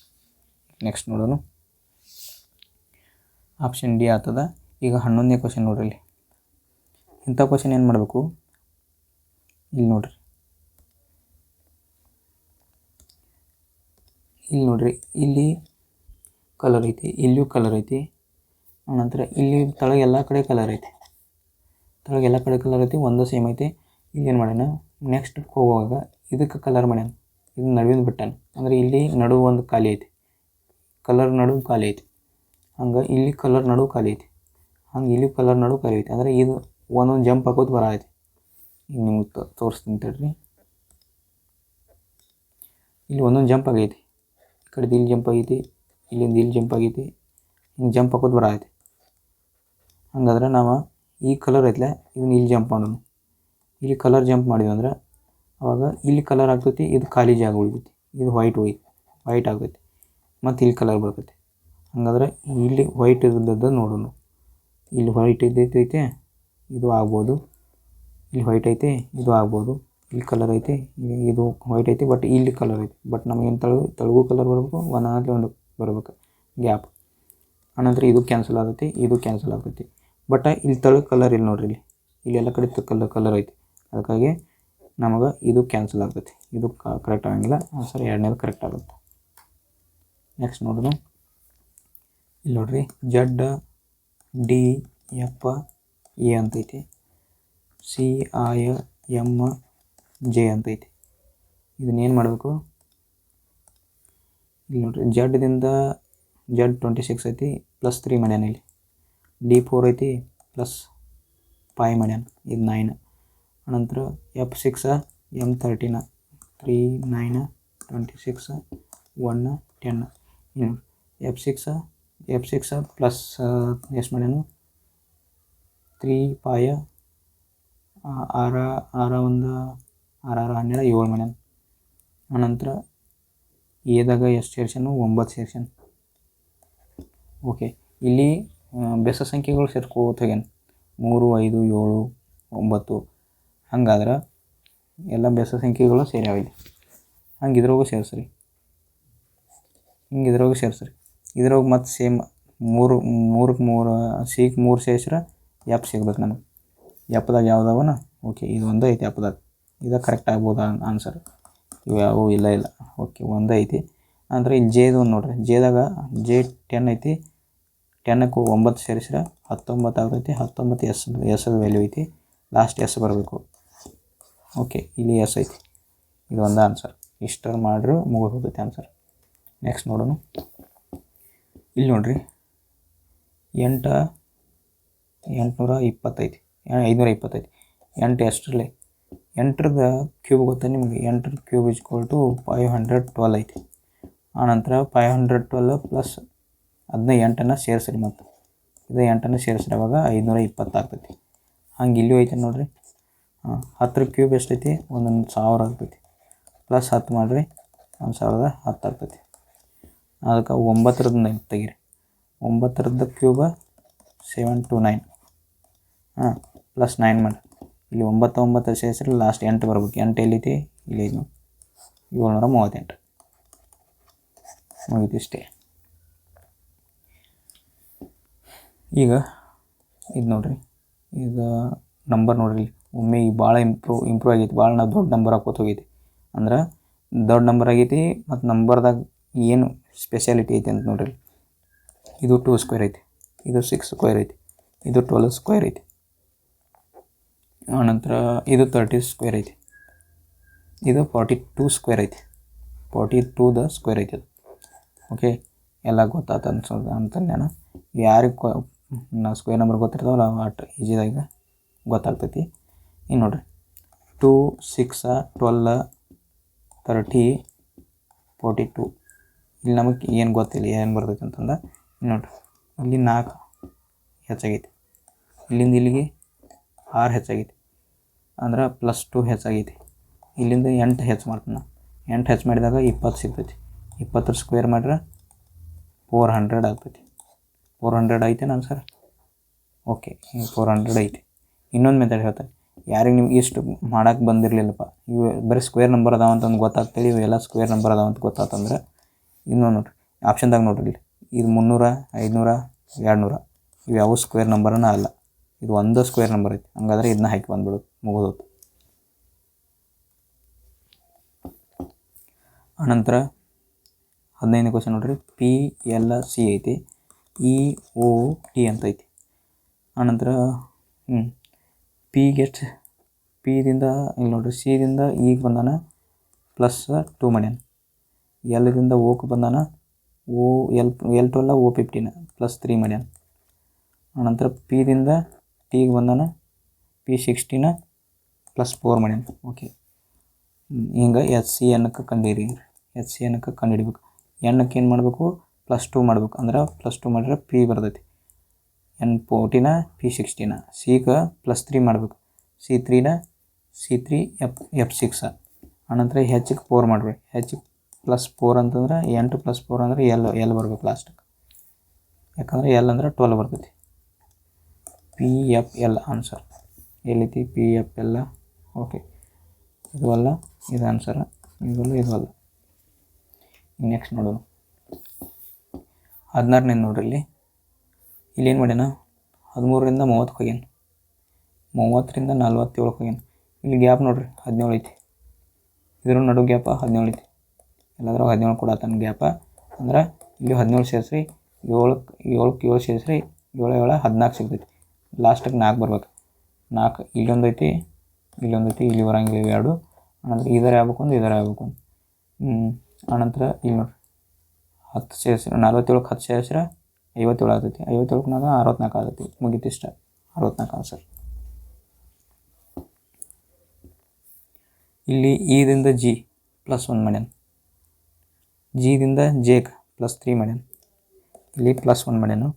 ನೆಕ್ಸ್ಟ್ ನೋಡೋಣ. ಆಪ್ಷನ್ ಡಿ ಆಗ್ತದ. ಈಗ 11ನೇ ಕ್ವಶನ್ ನೋಡ್ರಿ. ಇಲ್ಲಿ ಇಂಥ ಕ್ವಶನ್ ಏನು ಮಾಡಬೇಕು, ಇಲ್ಲಿ ನೋಡ್ರಿ, ಇಲ್ಲಿ ಕಲರ್ ಐತಿ, ಇಲ್ಲಿಯೂ ಕಲರ್ ಐತಿ. ಆನಂತರ ಇಲ್ಲಿ ತಳಗೆ ಎಲ್ಲ ಕಡೆ ಕಲರ್ ಐತಿ, ಒಂದು ಸೇಮ್ ಐತಿ. ಇಲ್ಲಿ ಏನು ಮಾಡ್ಯಾನ, ನೆಕ್ಸ್ಟ್ ಹೋಗುವಾಗ ಇದಕ್ಕೆ ಕಲರ್ ಮಾಡ್ಯಾನ, ಇದು ನಡುವಿನ ಬಿಟ್ಟಾನ. ಅಂದರೆ ಇಲ್ಲಿ ನಡುವು ಒಂದು ಖಾಲಿ ಐತಿ, ಕಲರ್ ನಡುವು ಖಾಲಿ ಐತಿ. ಹಂಗೆ ಇಲ್ಲಿ ಕಲರ್ ನಡುವು ಖಾಲಿ ಐತಿ, ಹಂಗೆ ಇಲ್ಲಿ ಕಲರ್ ನಡುವು ಖಾಲಿ ಐತಿ. ಅಂದರೆ ಇದು ಒಂದೊಂದು ಜಂಪ್ ಹಾಕೋದು ಬರೈತಿ. ಈಗ ನಿಮ್ಗೆ ತೋರಿಸ್ತೀನಿ ತಡ್ರಿ. ಇಲ್ಲಿ ಒಂದೊಂದು ಜಂಪ್ ಆಗೈತಿ, ಈ ಕಡೆದು ಇಲ್ಲಿ ಜಂಪ್ ಆಗೈತಿ, ಇಲ್ಲಿಂದ ಇಲ್ಲಿ ಜಂಪ್ ಆಗೈತಿ, ಹಿಂಗೆ ಜಂಪ್ ಹಾಕೋದು ಬರೈತಿ. ಹಂಗಾದ್ರೆ ನಾವು ಈ ಕಲರ್ ಐತಲ್ಲ ಇದನ್ನ ಇಲ್ಲಿ ಜಂಪ್ ಮಾಡೋಣ. ಇಲ್ಲಿ ಕಲರ್ ಜಂಪ್ ಮಾಡಿದ್ವಿ ಅಂದ್ರೆ ಅವಾಗ ಇಲ್ಲಿ ಕಲರ್ ಆಗ್ತೈತಿ, ಇದು ಖಾಲಿ ಜಾಗ ಉಳಿತೈತಿ, ಇದು ವೈಟ್ ಆಗ್ತೈತಿ. ಮತ್ತು ಇಲ್ಲಿ ಕಲರ್ ಬರ್ತೈತಿ. ಹಂಗಾದ್ರೆ ಇಲ್ಲಿ ವೈಟ್ ಇದ್ದದ್ದು ನೋಡೋಣ. ಇಲ್ಲಿ ವೈಟ್ ಇದ್ದೈತೆ, ಇದು ಆಗ್ಬೋದು. ಇಲ್ಲಿ ವೈಟ್ ಐತೆ, ಇದು ಆಗ್ಬೋದು. ಇಲ್ಲಿ ಕಲರ್ ಐತೆ, ಇದು ವೈಟ್ ಐತಿ, ಬಟ್ ಇಲ್ಲಿ ಕಲರ್ ಐತಿ. ಬಟ್ ನಮಗೇನು ತಳಗೂ ಕಲರ್ ಬರಬೇಕು, ಒಂದು ಬರಬೇಕು ಗ್ಯಾಪ್. ಆನಂತರ ಇದು ಕ್ಯಾನ್ಸಲ್ ಆಗ್ತೈತಿ, ಇದು ಕ್ಯಾನ್ಸಲ್ ಆಗ್ತೈತಿ. ಬಟ್ ಇಲ್ಲಿ ತಳಗೆ ಕಲರ್ ಇಲ್ಲ ನೋಡ್ರಿ, ಇಲ್ಲಿ ಎಲ್ಲ ಕಡೆ ಕಲರ್ ಐತಿ. ಅದಕ್ಕಾಗಿ ನಮಗೆ ಇದು ಕ್ಯಾನ್ಸಲ್ ಆಗ್ತೈತಿ, ಇದು ಕರೆಕ್ಟ್ ಆಗಂಗಿಲ್ಲ. ಸರ್ 2ನೇದು ಕರೆಕ್ಟ್ ಆಗುತ್ತೆ. ನೆಕ್ಸ್ಟ್ ನೋಡೋಣ. ಇಲ್ಲಿ ನೋಡ್ರಿ, Z D F A ಅಂತೈತಿ, C I M J ಅಂತೈತಿ. ಇದನ್ನೇನು ಮಾಡಬೇಕು, ಇಲ್ಲಿ ನೋಡ್ರಿ, Z Z26 ಐತಿ +3 ಮಾಡ್ಯಾನ. ಇಲ್ಲಿ D4 ಐತಿ +5 ಮಾಡ್ಯಾನ, ಇದು 9. ಅನಂತರ F6 M13 3 9 26 1 10. ಇನ್ನು F6 ಪ್ಲಸ್ ಎಷ್ಟು ಮಾಡ್ಯಾನು, 3 5 6 1 6 12 7 ಮಾಡ್ಯಾನ. ಅನಂತರ ಎದಾಗ ಎಷ್ಟು ಸೇರ್ಸ್ಯಾನು, 9 ಸೇರ್ಸ್ಯಾನ. ಓಕೆ, ಇಲ್ಲಿ ಬೆಸ ಸಂಖ್ಯೆಗಳು ಸೇರ್ಕೋತ ಹೋಗ್ಯಾನ, 3 5 7 9. ಹಂಗಾದ್ರೆ ಎಲ್ಲ ಬೆಸ ಸಂಖ್ಯೆಗಳು ಸೇರ್ಯಾವಿದೆ. ಹಂಗೆ ಇದ್ರಾಗೂ ಸೇರಿಸ್ರಿ, ಇದ್ರಾಗ ಮತ್ತು ಸೇಮ್ 3 ಸಿಗೆ 3 ಸೇರಿಸ್ರೆ ಎಫ್ ಸಿಗ್ಬೇಕು ನಮಗೆ. ಎಫ್ದಾಗ ಯಾವುದವನ, ಓಕೆ ಇದು ಒಂದು ಐತಿ ಎಫ್ದಾಗ, ಇದು ಕರೆಕ್ಟ್ ಆಗ್ಬೋದು ಆನ್ಸರ್. ಇವು ಯಾವುವು ಇಲ್ಲ. ಓಕೆ, ಒಂದು ಐತಿ. ಅಂದರೆ ಇಲ್ಲಿ ಜೇದು ಒಂದು ನೋಡ್ರಿ, ಜೇದಾಗ J10 ಐತಿ, 10ಕ್ಕೆ 9 ಸೇರಿಸ್ರೆ 19 ಆಗ್ತೈತಿ. 19 ಎಸ್ ವ್ಯಾಲ್ಯೂ ಐತಿ, ಲಾಸ್ಟ್ ಎಸ್ ಬರಬೇಕು. ಓಕೆ, ಇಲ್ಲಿ ಎಸ್ ಐತಿ, ಇದು ಒಂದು ಆನ್ಸರ್. ಇಷ್ಟರ ಮಾಡ್ರೆ ಮುಗಿದು ಹೋಗುತ್ತೆ ಆನ್ಸರ್. ನೆಕ್ಸ್ಟ್ ನೋಡೋಣ. ಇಲ್ಲಿ ನೋಡ್ರಿ, 820 ಐತಿ, 520 ಐತಿ. 8 ಎಷ್ಟರಲ್ಲಿ, 8ರದ ಕ್ಯೂಬ್ ಗೊತ್ತಾ ನಿಮಗೆ, 8ರ ಕ್ಯೂಬ್ = 512 ಐತಿ. ಆನಂತರ 512 ಪ್ಲಸ್ ಅದನ್ನ 8ಅನ್ನು ಸೇರಿಸ್ರಿ, ಮತ್ತು ಇದು 8ಅನ್ನು ಸೇರಿಸ್ರಿ, ಅವಾಗ 520 ಆಗ್ತೈತಿ. ಹಂಗೆ ಇಲ್ಲೂ ಐತೆ ನೋಡ್ರಿ. 10ರ ಕ್ಯೂಬ್ ಎಷ್ಟೈತಿ, 1000 ಆಗ್ತೈತಿ. ಪ್ಲಸ್ 10 ಮಾಡಿರಿ, 1010 ಆಗ್ತೈತಿ. ಅದಕ್ಕೆ 9ರದ್ದು ತೆಗೀರಿ. 9ರದ್ದು ಕ್ಯೂಬ 729, ಪ್ಲಸ್ 9 ಮಾಡಿ. ಇಲ್ಲಿ 9 ಸೇರಿಸ್ರಿ, ಲಾಸ್ಟ್ 8 ಬರ್ಬೇಕು. 8 ಎಲ್ಲೈತಿ, ಇಲ್ಲಿ 738 ಮುಗೀತು. ಇಷ್ಟೇ. ಈಗ ಇದು ನೋಡ್ರಿ, ಇದು ನಂಬರ್ ನೋಡ್ರಿ. ಒಮ್ಮೆ ಈಗ ಭಾಳ ಇಂಪ್ರೂವ್ ಆಗೈತಿ, ಭಾಳ ನಾವು ದೊಡ್ಡ ನಂಬರ್ ಹಾಕೋತ ಹೋಗೈತಿ. ಅಂದ್ರೆ ದೊಡ್ಡ ನಂಬರ್ ಆಗೈತಿ. ಮತ್ತು ನಂಬರ್ದಾಗ ಏನು ಸ್ಪೆಷಾಲಿಟಿ ಐತಿ ಅಂತ ನೋಡ್ರಿ. ಇದು 2 ಸ್ಕ್ವೇರ್ ಐತಿ, ಇದು 6 ಸ್ಕ್ವೇರ್ ಐತಿ, ಇದು 12 ಸ್ಕ್ವೇರ್ ಐತಿ. ಆನಂತರ ಇದು 30 ಸ್ಕ್ವೇರ್ ಐತಿ, ಇದು 42 ಸ್ಕ್ವೇರ್ ಐತಿ. 42 ಸ್ಕ್ವೇರ್ ಐತಿ ಅದು. ಓಕೆ, ಎಲ್ಲ ಗೊತ್ತಾತ ಅಂತಂದು ನಾನು ಯಾರಿಗೆ ನಾವು ಸ್ಕ್ವೇರ್ ನಂಬರ್ ಗೊತ್ತಿರ್ತಾವಲ್ಲ ಅಟ್ ಈಜಿದಾಗ ಗೊತ್ತಾಗ್ತೈತಿ. ಇನ್ನು ನೋಡ್ರಿ, 2 6 12 30 42. ಇಲ್ಲಿ ನಮಗೆ ಏನು ಗೊತ್ತಿಲ್ಲ ಏನು ಬರ್ತೈತೆ ಅಂತಂದ್ರೆ ನೋಡಿರಿ ಇಲ್ಲಿ 4 ಹೆಚ್ಚಾಗೈತಿ, ಇಲ್ಲಿಂದ ಇಲ್ಲಿಗೆ 6 ಹೆಚ್ಚಾಗೈತಿ, ಅಂದ್ರೆ +2 ಹೆಚ್ಚಾಗೈತಿ. ಇಲ್ಲಿಂದ 8 ಹೆಚ್ಚು ಮಾಡ್ತೀನಿ ನಾನು. 8 ಹೆಚ್ಚು ಮಾಡಿದಾಗ 20 ಸಿಗ್ತೈತಿ. 20 ಸ್ಕ್ವೇರ್ ಮಾಡ್ರೆ 400 ಆಗ್ತೈತಿ. 400 ಐತೆ ನಾನು ಸರ್? ಓಕೆ, 400 ಐತಿ. ಇನ್ನೊಂದು ಮೆಥಡ್ ಹೇಳ್ತಾರೆ, ಯಾರಿಗೆ ನೀವು ಇಷ್ಟು ಮಾಡೋಕ್ಕೆ ಬಂದಿರಲಿಲ್ಲಪ್ಪ, ಇವು ಬರೀ ಸ್ಕ್ವೇರ್ ನಂಬರ್ ಅದಾವ ಅಂತಂದು ಗೊತ್ತಾಗ್ತೇಳಿ, ಇವೆಲ್ಲ ಸ್ಕ್ವೇರ್ ನಂಬರ್ ಅದಾವ ಅಂತ ಗೊತ್ತಾತಂದ್ರೆ ಇನ್ನೊಂದು ನೋಡಿರಿ ಆಪ್ಷನ್ದಾಗ ನೋಡಿರಿ, ಇದು 300, 500, 200 ಇವು ಯಾವ ಸ್ಕ್ವೇರ್ ನಂಬರನ್ನ ಅಲ್ಲ, ಇದು ಒಂದು ಸ್ಕ್ವೇರ್ ನಂಬರ್ ಐತಿ. ಹಂಗಾದ್ರೆ ಇದನ್ನ ಹಾಕಿ ಬಂದ್ಬಿಡೋದು, ಮುಗಿದೋದು. ಅನಂತರ 15ನೇ ಕ್ವಶನ್ ನೋಡಿರಿ, PLC ಐತಿ, EOT ಅಂತ ಐತಿ. ಆನಂತರ ಪಿದಿಂದ ಇಲ್ಲಿ ನೋಡಿರಿ, ಸಿದಿಂದ ಈಗ ಬಂದಾನ +2 ಮಾಡ್ಯಾನ, ಎಲ್ದಿಂದ ಓಕ್ಕೆ ಬಂದಾನ L12 O15 +3 ಮಾಡ್ಯಾನ. ಆನಂತರ ಪಿದಿಂದ ಟಿಗೆ ಬಂದಾನ P16 +4 ಮಾಡ್ಯಾನ. ಓಕೆ, ಹಿಂಗೆ HCNಕ್ಕೆ ಕಂಡುಹಿಡಿಬೇಕು. ಎಣ್ಣಕ್ಕೆ ಏನು ಮಾಡಬೇಕು, +2 ಮಾಡ್ಬೇಕು, ಅಂದ್ರೆ +2 ಮಾಡಿದ್ರೆ P ಬರ್ತೈತಿ. N14 P16, ಸಿಗೆ +3 ಮಾಡಬೇಕು, C3 F6. ಆನಂತರ ಹೆಚ್ಚಿಗೆ 4 ಮಾಡ್ಬೇಕು, ಹೆಚ್ಚಿಗೆ +4 ಅಂತಂದ್ರೆ 8 +4 ಅಂದ್ರೆ L ಬರ್ಬೇಕು ಲಾಸ್ಟಿಗೆ, ಯಾಕಂದ್ರೆ L ಅಂದ್ರೆ 12 ಬರ್ತೈತಿ. PFL ಆನ್ಸರ್ ಎಲ್ಲೈತಿ, PFL. ಓಕೆ, ಇದು ಅಲ್ಲ, ಇದು ಆನ್ಸರ, ಇದು ಅಲ್ಲ. ನೆಕ್ಸ್ಟ್ ನೋಡೋಣ 16ನೇ ನೋಡ್ರಿ, ಇಲ್ಲಿ ಏನು ಮಾಡ್ಯಾನ, 13ರಿಂದ 30ಕ್ಕೆ ಹೋಗ್ಯಾನ, 30ರಿಂದ 47ಕ್ಕೆ ಹೋಗ್ಯಾನ. ಇಲ್ಲಿ ಗ್ಯಾಪ್ ನೋಡಿರಿ 17 ಐತಿ, ಇದ್ರ ನಡು ಗ್ಯಾಪ 17 ಐತಿ, ಎಲ್ಲಾದ್ರೂ 17 ಕೊಡತ್ತಾನ ಗ್ಯಾಪ. ಅಂದ್ರೆ ಇಲ್ಲಿ 17 ಸೇರಿಸ್ರಿ, 7ಕ್ಕೆ 7 ಸೇರಿಸ್ರಿ, 7 7 14 ಸಿಗ್ತೈತಿ. ಲಾಸ್ಟಿಗೆ 4 ಬರ್ಬೇಕು, 4 ಇಲ್ಲೊಂದು ಐತಿ, ಇಲ್ಲಿ ಬರಂಗಿಲ್ಲ ಇವು 2. ಆನಂತರ ಇದರ ಆಗ್ಬೇಕು ಒಂದು, ಇದರ ಆಗ್ಬೇಕು ಒಂದು. ಆನಂತರ ಇಲ್ಲಿ ನೋಡಿರಿ 10 ಸೇರಿಸ್ರಿ, 47ಕ್ಕೆ 10 ಸೇರಿಸ್ರೆ 57 ಆಗ್ತೈತಿ, 57ಕ್ಕೆ 64 ಆಗ್ತೈತಿ. ಮುಗೀತು ಇಷ್ಟ, 64 ಆನ್ಸರ್. ಇಲ್ಲಿ ಇದಿಂದ G +1 ಮಾಡ್ಯಾನ, ಜಿದಿಂದ ಜೆಗೆ +3 ಮಾಡ್ಯಾನ, ಇಲ್ಲಿ +1 ಮಾಡ್ಯಾನು,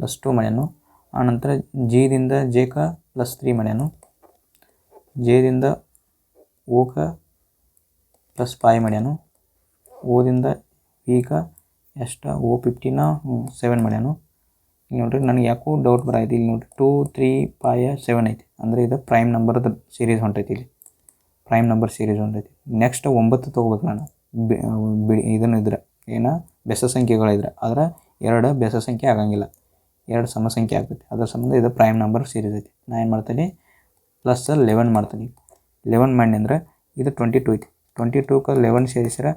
+2 ಮಾಡ್ಯಾನು. ಆನಂತರ ಜಿದಿಂದ ಜೆಗೆ +3 ಮಾಡ್ಯಾನು, ಜೆದಿಂದ ಓಕೆ +5 ಮಾಡ್ಯಾನು, ಓದಿಂದ ಈಗ ಎಷ್ಟು O15 7 ಮಾಡ್ಯಾನು. ಇಲ್ಲಿ ನೋಡಿರಿ ನನಗೆ ಯಾಕೋ ಡೌಟ್ ಬರೈತಿ, ಇಲ್ಲಿ ನೋಡಿರಿ 2 3 5 7 ಐತಿ, ಅಂದರೆ ಇದು ಪ್ರೈಮ್ ನಂಬರ್ದು ಸೀರೀಸ್ ಹೊಂಟೈತಿ. ಇಲ್ಲಿ ಪ್ರೈಮ್ ನಂಬರ್ ಸೀರೀಸ್ ಹೊಂಟೈತಿ. ನೆಕ್ಸ್ಟ್ 9 ತೊಗೋಬೇಕು ನಾನು, ಇದನ್ನು ಇದ್ರೆ ಬೆಸ ಸಂಖ್ಯೆಗಳಿದ್ರೆ, ಆದರೆ 2 ಬೆಸ ಸಂಖ್ಯೆ ಆಗಂಗಿಲ್ಲ, 2 ಸಮ ಸಂಖ್ಯೆ ಆಗ್ತೈತಿ. ಅದರ ಸಂಬಂಧ ಇದು ಪ್ರೈಮ್ ನಂಬರ್ ಸೀರೀಸ್ ಐತಿ. ನಾನು ಏನು ಮಾಡ್ತೀನಿ, +11 ಮಾಡ್ತೀನಿ. 11 ಮಾಡಿ ಅಂದ್ರೆ ಇದು 22 ಐತಿ, 22ಕ್ಕೆ 11 ಸೇರಿಸಿದ್ರೆ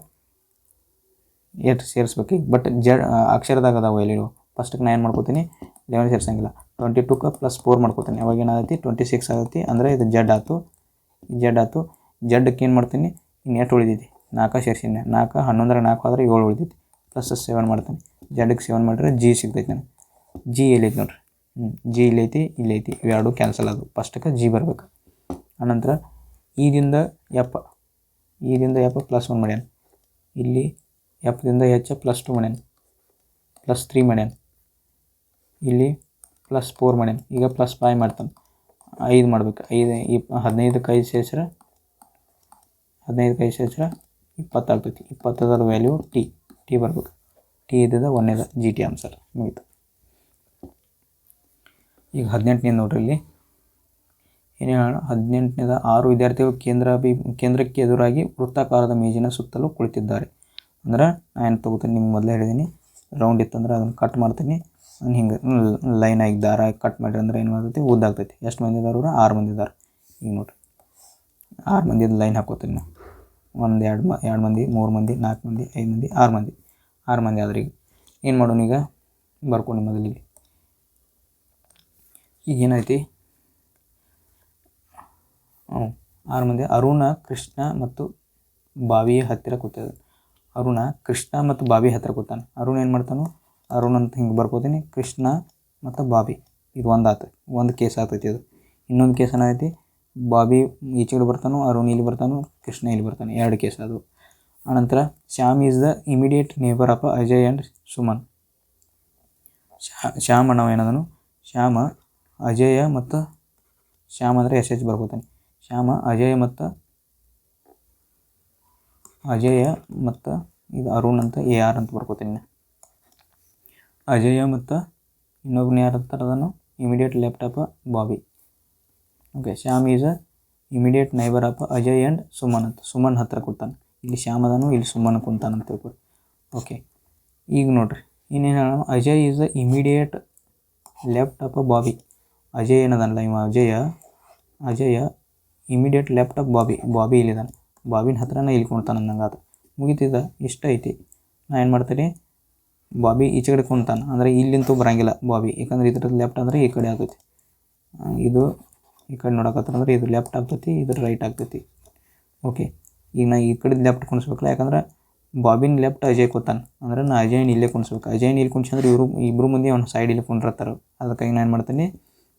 ಎಷ್ಟು ಸೇರಿಸ್ಬೇಕು ಈಗ, ಬಟ್ ಅಕ್ಷರದಾಗ ಅದಾವ ಎಲ್ಲಿ ಫಸ್ಟಿಗೆ ನಾನು ಏನು ಮಾಡ್ಕೋತೀನಿ, 11 ಸೇರಿಸಂಗಿಲ್ಲ, 22ಕ್ಕೆ +4 ಮಾಡ್ಕೋತೀನಿ. ಅವಾಗ ಏನಾಗೈತಿ 26 ಆಗೈತಿ, ಅಂದರೆ ಇದು ಜಡ್ ಆಯ್ತು. ಜಡ್ಡಕ್ಕೆ ಏನು ಮಾಡ್ತೀನಿ, ಇನ್ನು ಎಷ್ಟು ಉಳಿದೈತಿ, 4 ಸೇರಿಸಿನಿ, 4 11 4 ಆದರೆ 7 ಉಳಿದೈತಿ, +7 ಮಾಡ್ತೀನಿ. ಜಡ್ಡಿಗೆ 7 ಮಾಡಿದ್ರೆ G ಸಿಗ್ತೈತಿ ನನಗೆ. G ಎಲ್ಲೈತಿ ನೋಡ್ರಿ, G ಇಲ್ಲೈತಿ, ಇಲ್ಲೈತಿ, ಇವೆರಡು ಕ್ಯಾನ್ಸಲ್ ಆದವು, ಫಸ್ಟಕ್ಕೆ G ಬರ್ಬೇಕು. ಆನಂತರ ಇದಿಂದ F +1 ಮಾಡ್ಯಾನ, ಇಲ್ಲಿ Fದಿಂದ H +2 ಮಾಡ್ಯಾನ, +3 ಮಾಡ್ಯಾನ, ಇಲ್ಲಿ +4 ಮಾಡ್ಯಾನ, ಈಗ +5 ಮಾಡ್ತಾನೆ, 5 ಮಾಡ್ಬೇಕು. 15ಕ್ಕೆ 5 ಸೇರಿಸ್ರೆ 20 ಆಗ್ತೈತಿ. 20 ವ್ಯಾಲ್ಯೂ ಟಿ ಬರ್ಬೇಕು. ಟಿ ಇದ್ದದ 1ನೇದ GT ಆನ್ಸರ್, ಮುಗೀತು. ಈಗ 18ನೇ ನೋಡ್ರಿ, ಇಲ್ಲಿ ಏನು ಹೇಳೋಣ, 18ನೇದ 6 ವಿದ್ಯಾರ್ಥಿಗಳು ಕೇಂದ್ರಕ್ಕೆ ಎದುರಾಗಿ ವೃತ್ತಾಕಾರದ ಮೇಜಿನ ಸುತ್ತಲೂ ಕುಳಿತಿದ್ದಾರೆ. ಅಂದ್ರೆ ನಾನು ಏನು ತೊಗೋತೀನಿ, ನಿಮ್ಗೆ ಮೊದಲೇ ಹೇಳಿದ್ದೀನಿ, ರೌಂಡ್ ಇತ್ತಂದ್ರೆ ಅದನ್ನು ಕಟ್ ಮಾಡ್ತೀನಿ, ಹಿಂಗೆ ಲೈನ್ ಆಗಿ ದಾರ ಕಟ್ ಮಾಡಿರಿ ಅಂದ್ರೆ ಏನು ಮಾಡ್ತೈತಿ, ಉದ್ದಾಗ್ತೈತಿ. ಎಷ್ಟು ಮಂದಿ ಇದಾರೆ ಅವರು, 6 ಮಂದಿ ಇದ್ದಾರೆ. ಈಗ ನೋಡಿರಿ 6 ಮಂದಿದು ಲೈನ್ ಹಾಕೋತೀನಿ ನಾವು, 1 2 ಮಂದಿ, 3 ಮಂದಿ, 4 ಮಂದಿ, 5 ಮಂದಿ, 6 ಮಂದಿ ಆದ್ರೆ ಈಗ ಏನು ಮಾಡೋಣ, ಈಗ ಬರ್ಕೊಂಡು ಮೊದಲಿಗೆ ಈಗ ಏನೈತಿ, 6 ಮಂದಿ. ಅರುಣ, ಕೃಷ್ಣ ಮತ್ತು ಬಾವಿಯ ಹತ್ತಿರ ಕೂತಿದ್ದಾನೆ. ಅರುಣ ಕೃಷ್ಣ ಮತ್ತು ಬಾವಿ ಹತ್ತಿರ ಕೂತಾನೆ. ಅರುಣ ಏನು ಮಾಡ್ತಾನು, ಅರುಣ್ ಅಂತ ಹಿಂಗೆ ಬರ್ಕೋತೀನಿ, ಕೃಷ್ಣ ಮತ್ತು ಬಾವಿ, ಇದು ಒಂದು ಕೇಸ್ ಆಗ್ತೈತಿ. ಅದು ಇನ್ನೊಂದು ಕೇಸ್ ಏನಾಗೈತಿ, ಬಾವಿ ಈಚೆಗಡೆ ಬರ್ತಾನು, ಅರುಣ್ ಇಲ್ಲಿ ಬರ್ತಾನು, ಕೃಷ್ಣ ಇಲ್ಲಿ ಬರ್ತಾನೆ, 2 ಕೇಸ್ ಅದು. ಆನಂತರ Shyam is the immediate neighbour of Ajay and Suman. Shyam ನಾವು ಏನದನು, ಶ್ಯಾಮ ಅಜಯ ಮತ್ತು ಶ್ಯಾಮ್ ಅಂದರೆ ಎಸ್ ಎಚ್ ಬರ್ಕೋತಾನೆ. ಶ್ಯಾಮ ಅಜಯ ಮತ್ತು ಇದು ಅರುಣ್ ಅಂತ ಎ ಆರ್ ಅಂತ ಬರ್ಕೋತೀನಿ. ಅಜಯ ಮತ್ತು ಇನ್ನೊಬ್ಬನ ಯಾರು ಅಂತಾರೆ ಅದನ್ನು immediate laptop Bobby. Okay, Shyam is a immediate neighbour of Ajay and Suman ಅಂತ. ಸುಮನ್ ಹತ್ರ ಕೂತಾನೆ. ಇಲ್ಲಿ ಶ್ಯಾಮ್ ಅದನು, ಇಲ್ಲಿ ಸುಮನ್ ಕುಂತಾನೆ ಅಂತ ತಿಳ್ಕೊರಿ. ಓಕೆ, ಈಗ ನೋಡ್ರಿ ಇನ್ನೇನು ಹೇಳೋಣ. Ajay is the immediate laptop Bobby. Ajay ಏನದಲ್ಲ ಇವ ಅಜಯ ಇಮಿಡಿಯೇಟ್ ಲ್ಯಾಪ್ಟಾಪ್ ಬಾಬಿ ಇಲ್ಲಿದ್ದಾನೆ. ಬಾಬಿನ ಹತ್ರನ ಇಲ್ಲಿ ಕುಂತಾನೆ ಅಂದಂಗೆ ಅದು ಮುಗಿತಿದ್ದ. ಇಷ್ಟ ಐತಿ. ನಾ ಏನು ಮಾಡ್ತೀನಿ, ಬಾಬಿ ಈಚೆ ಕಡೆ ಕುಂತಾನೆ ಅಂದರೆ ಇಲ್ಲಿಂತೂ ಬರೋಂಗಿಲ್ಲ ಬಾಬಿ, ಯಾಕಂದ್ರೆ ಇದ್ರ ಲೆಫ್ಟ್ ಅಂದರೆ ಈ ಕಡೆ ಆಗ್ತೈತಿ. ಇದು ಈ ಕಡೆ ನೋಡಕತ್ತಂದ್ರೆ ಇದು ಲೆಫ್ಟ್ ಆಗ್ತೈತಿ, ಇದ್ರ ರೈಟ್ ಆಗ್ತೈತಿ. ಓಕೆ, ಈಗ ನಾ ಈ ಕಡೆ ಲೆಫ್ಟ್ ಕುಣಿಸ್ಬೇಕಲ್ಲ, ಯಾಕಂದ್ರೆ ಬಾಬಿನ ಲೆಫ್ಟ್ ಅಜಯ್ ಕೂತಾನೆ ಅಂದ್ರೆ ನಾ ಅಜಯ್ನ ಇಲ್ಲೇ ಕುಣಿಸ್ಬೇಕು. ಅಜಯ್ನ ಇಲ್ಲಿ ಕುಣಿಸಂದ್ರೆ ಇಬ್ಬರು ಮಂದಿ ಅವ್ನ ಸೈಡ್ ಇಲ್ಲಿ ಕುಂಡಿರ್ತಾರೆ. ಅದಕ್ಕಾಗಿ ನಾನು ಏನು ಮಾಡ್ತೀನಿ,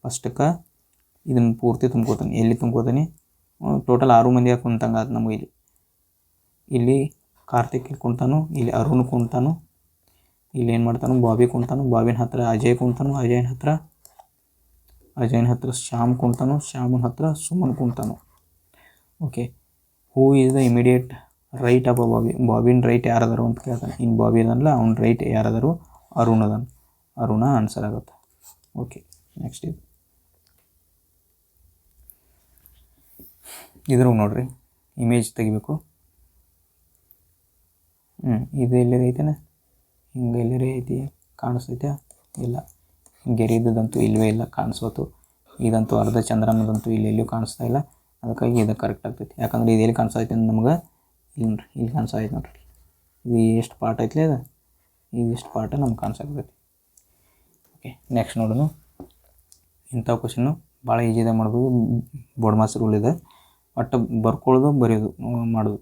ಫಸ್ಟಕ್ಕೆ ಇದನ್ನು ಪೂರ್ತಿ ತುಂಬ್ಕೋತಾನೆ. ಎಲ್ಲಿ ತುಂಬ್ಕೋತಾನೆ, ಟೋಟಲ್ 6 ಮಂದಿ ಕುಂತಂಗೆ ಅದು ನಮಗೆ. ಇಲ್ಲಿ ಕಾರ್ತಿಕ್ ಕುಂತಾನು, ಇಲ್ಲಿ ಅರುಣ್ ಕುಂತಾನು, ಇಲ್ಲಿ ಏನು ಮಾಡ್ತಾನು ಬಾಬಿ ಕುಂತಾನು, ಬಾಬಿನ ಹತ್ರ ಅಜಯ್ ಕುಂತಾನು, ಅಜಯನ ಹತ್ರ ಶ್ಯಾಮ್ ಕುಂತಾನು, ಶ್ಯಾಮನ ಹತ್ರ ಸುಮನ್ ಕುಂತಾನು. Okay, who is the immediate right of ಬಾಬಿನ ರೈಟ್ ಯಾರದಾರು ಅಂತ ಕೇಳ್ತಾನೆ. ಇನ್ನು ಬಾಬಿ ಅದನ್ನಲ್ಲ, ಅವ್ನ ರೈಟ್ ಯಾರದಾರು ಅರುಣ ಆನ್ಸರ್ ಆಗುತ್ತೆ. ಓಕೆ, ನೆಕ್ಸ್ಟ್ ಇದ್ರಾಗ ನೋಡ್ರಿ ಇಮೇಜ್ ತೆಗಿಬೇಕು. ಇದು ಎಲ್ಲರಿ ಐತೆನ, ಹಿಂಗೆ ಎಲ್ಲರಿ ಐತಿ ಕಾಣಿಸ್ತೈತೆ? ಇಲ್ಲ, ಗೆರೆದಂತೂ ಇಲ್ಲವೇ ಇಲ್ಲ, ಕಾಣಿಸೋತು. ಇದಂತೂ ಅರ್ಧ ಚಂದ್ರನದಂತೂ ಎಲ್ಲೂ ಕಾಣಿಸ್ತಾ ಇಲ್ಲ. ಅದಕ್ಕಾಗಿ ಇದು ಕರೆಕ್ಟ್ ಆಗ್ತೈತಿ. ಯಾಕಂದ್ರೆ ಇದು ಎಲ್ಲಿ ಕಾಣಿಸ್ತೈತೆ ಅಂದ್ರೆ ನಮ್ಗೆ ಇಲ್ಲಿ ಕಾಣಿಸ್ತೈತೆ ನೋಡ್ರಿ. ಇದು ಎಷ್ಟು ಪಾರ್ಟ್ ಐತ್ಲೆ, ಇದಿಷ್ಟು ಪಾರ್ಟ್ ನಮ್ಗೆ ಕಾಣಿಸಾಗ್ತೈತಿ. ಓಕೆ, ನೆಕ್ಸ್ಟ್ ನೋಡೋಣ. ಇಂಥ ಕ್ವಶನ್ನು ಭಾಳ ಈಜಿದಾಗ ಮಾಡ್ಬೋದು. ಬೋರ್ಡ್ ಮಾಸ್ ರೂಲ್ ಇದೆ. ಒಟ್ಟು ಬರ್ಕೊಳ್ಳೋದು ಬರೆಯೋದು ಮಾಡೋದು.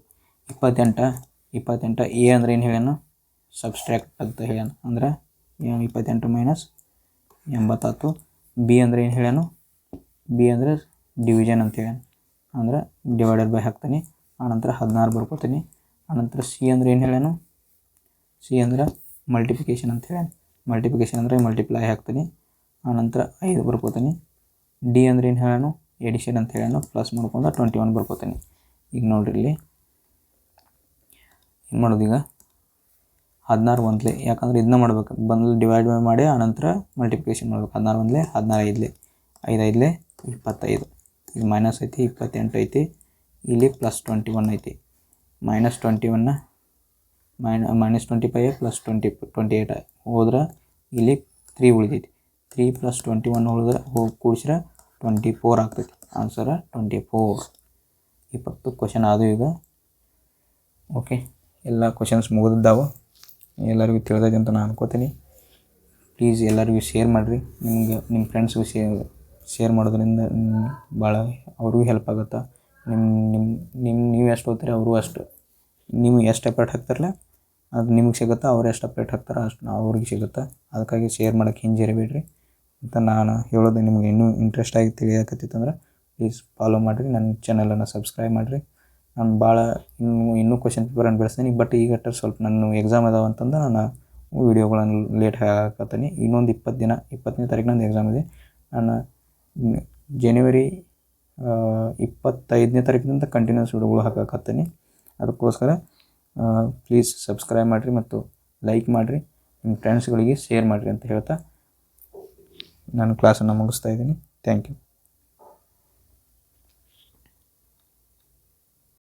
28 ಎ ಅಂದ್ರೆ ಏನು ಹೇಳ್ಯಾನ, ಸಬ್ಸ್ಟ್ರಾಕ್ಟ್ ಅಂತ ಹೇಳ್ಯಾನ. ಅಂದ್ರೆ 28 - 80. ಬಿ ಅಂದ್ರೆ ಏನು ಹೇಳ್ಯಾನು, ಬಿ ಅಂದರೆ ಡಿವಿಷನ್ ಅಂತ ಹೇಳ್ಯಾನ. ಅಂದ್ರೆ ಡಿವೈಡೆಡ್ ಬೈ ಹಾಕ್ತೀನಿ. ಆನಂತರ 16 ಬರ್ಕೋತೀನಿ. ಆನಂತರ ಸಿ ಅಂದರೆ ಏನು ಹೇಳ್ಯಾನು, ಸಿ ಅಂದ್ರೆ ಮಲ್ಟಿಪ್ಲಿಕೇಶನ್ ಅಂತ ಹೇಳ್ಯಾನ. ಮಲ್ಟಿಪ್ಲಿಕೇಶನ್ ಅಂದರೆ ಮಲ್ಟಿಪ್ಲೈ ಹಾಕ್ತೀನಿ. ಆನಂತರ 5 ಬರ್ಕೋತೀನಿ. ಡಿ ಅಂದ್ರೆ ಏನು ಹೇಳ್ಯಾನು, ಎಡಿಷನ್ ಅಂತ ಹೇಳ್ಯಾನು. ಪ್ಲಸ್ ಮಾಡ್ಕೊಂಡು 21 ಬರ್ಕೋತೀನಿ. ಈಗ ನೋಡ್ರಿ ಇಲ್ಲಿ ಏನು ಮಾಡೋದು, ಈಗ 16 ಒಂದ್ಲೆ, ಯಾಕಂದ್ರೆ ಇದನ್ನ ಮಾಡ್ಬೇಕು, ಬಂದು ಡಿವೈಡ್ ಮಾಡಿ ಆನಂತರ ಮಲ್ಟಿಪ್ಲಿಕೇಶನ್ ಮಾಡ್ಬೇಕು. 16 ಒಂದ್ಲೆ 16 ಐದ್ಲೆ 5 ಐದ್ಲೆ 25. ಇದು ಮೈನಸ್ ಐತಿ, 28 ಐತಿ. ಇಲ್ಲಿ ಪ್ಲಸ್ 21 ಐತಿ. -21 -25 ಪ್ಲಸ್ 28 ಹೋದ್ರೆ ಇಲ್ಲಿ 3 ಉಳಿದೈತಿ. 3 + 21 ಉಳಿದ್ರೆ ಕೂಡಿಸ್ರೆ 24 ಆಗ್ತೈತಿ. ಆನ್ಸರ 24. 20 ಕ್ವಶನ್ ಆದವು ಈಗ. ಓಕೆ, ಎಲ್ಲ ಕ್ವಶನ್ಸ್ ಮುಗಿದಿದ್ದಾವೆ. ಎಲ್ಲರಿಗೂ ತಿಳಿದೈತೆ ಅಂತ ನಾನು ಅನ್ಕೋತೀನಿ. ಪ್ಲೀಸ್ ಎಲ್ಲರಿಗೂ ಶೇರ್ ಮಾಡಿರಿ. ನಿಮ್ಮ ಫ್ರೆಂಡ್ಸ್ಗೂ ಶೇರ್ ಮಾಡೋದ್ರಿಂದ ಭಾಳ ಅವ್ರಿಗೂ ಹೆಲ್ಪ್ ಆಗುತ್ತೆ. ನೀವು ಎಷ್ಟು ಓದ್ತೀರಿ ಅವರು ಅಷ್ಟು, ನೀವು ಎಷ್ಟು ಎಫರ್ಟ್ ಹಾಕ್ತಾರಲ್ಲ ಅದು ನಿಮಗೆ ಸಿಗುತ್ತೆ. ಅವ್ರು ಎಷ್ಟು ಎಫರ್ಟ್ ಹಾಕ್ತಾರೆ ಅಷ್ಟು ಅವ್ರಿಗೆ ಸಿಗುತ್ತೆ. ಅದಕ್ಕಾಗಿ ಶೇರ್ ಮಾಡೋಕ್ಕೆ ಹಿಂಜರಿಬೇಡ್ರಿ ಅಂತ ನಾನು ಹೇಳೋದು. ನಿಮ್ಗೆ ಇನ್ನೂ ಇಂಟ್ರೆಸ್ಟ್ ಆಗಿ ತಿಳಿಯಕತ್ತಿತ್ತಂದ್ರೆ ಪ್ಲೀಸ್ ಫಾಲೋ ಮಾಡಿರಿ, ನನ್ನ ಚಾನಲನ್ನು ಸಬ್ಸ್ಕ್ರೈಬ್ ಮಾಡಿರಿ. ನಾನು ಭಾಳ ಇನ್ನೂ ಕ್ವಶನ್ ಪೇಪರನ್ನು ಬೆಳೆಸ್ತೀನಿ. ಬಟ್ ಈಗ ಸ್ವಲ್ಪ ನನ್ನ ಎಕ್ಸಾಮ್ ಅದಾವೆ ಅಂತಂದು ನಾನು ವೀಡಿಯೋಗಳನ್ನು ಲೇಟ್ ಹಾಕತ್ತೀನಿ. ಇನ್ನೊಂದು 20ನೇ ತಾರೀಕು ನಂದು ಎಕ್ಸಾಮ್ ಇದೆ. ನಾನು ಜನವರಿ 25ನೇ ತಾರೀಕಿನಿಂದ ಕಂಟಿನ್ಯೂಸ್ ವೀಡಿಯೋಗಳು ಹಾಕತ್ತೀನಿ. ಅದಕ್ಕೋಸ್ಕರ ಪ್ಲೀಸ್ ಸಬ್ಸ್ಕ್ರೈಬ್ ಮಾಡಿರಿ ಮತ್ತು ಲೈಕ್ ಮಾಡಿರಿ, ನಿಮ್ಮ ಫ್ರೆಂಡ್ಸ್ಗಳಿಗೆ ಶೇರ್ ಮಾಡಿರಿ ಅಂತ ಹೇಳ್ತಾ ನಾನು ಕ್ಲಾಸನ್ನು ಮುಗಿಸ್ತಾ ಇದ್ದೀನಿ. Thank you.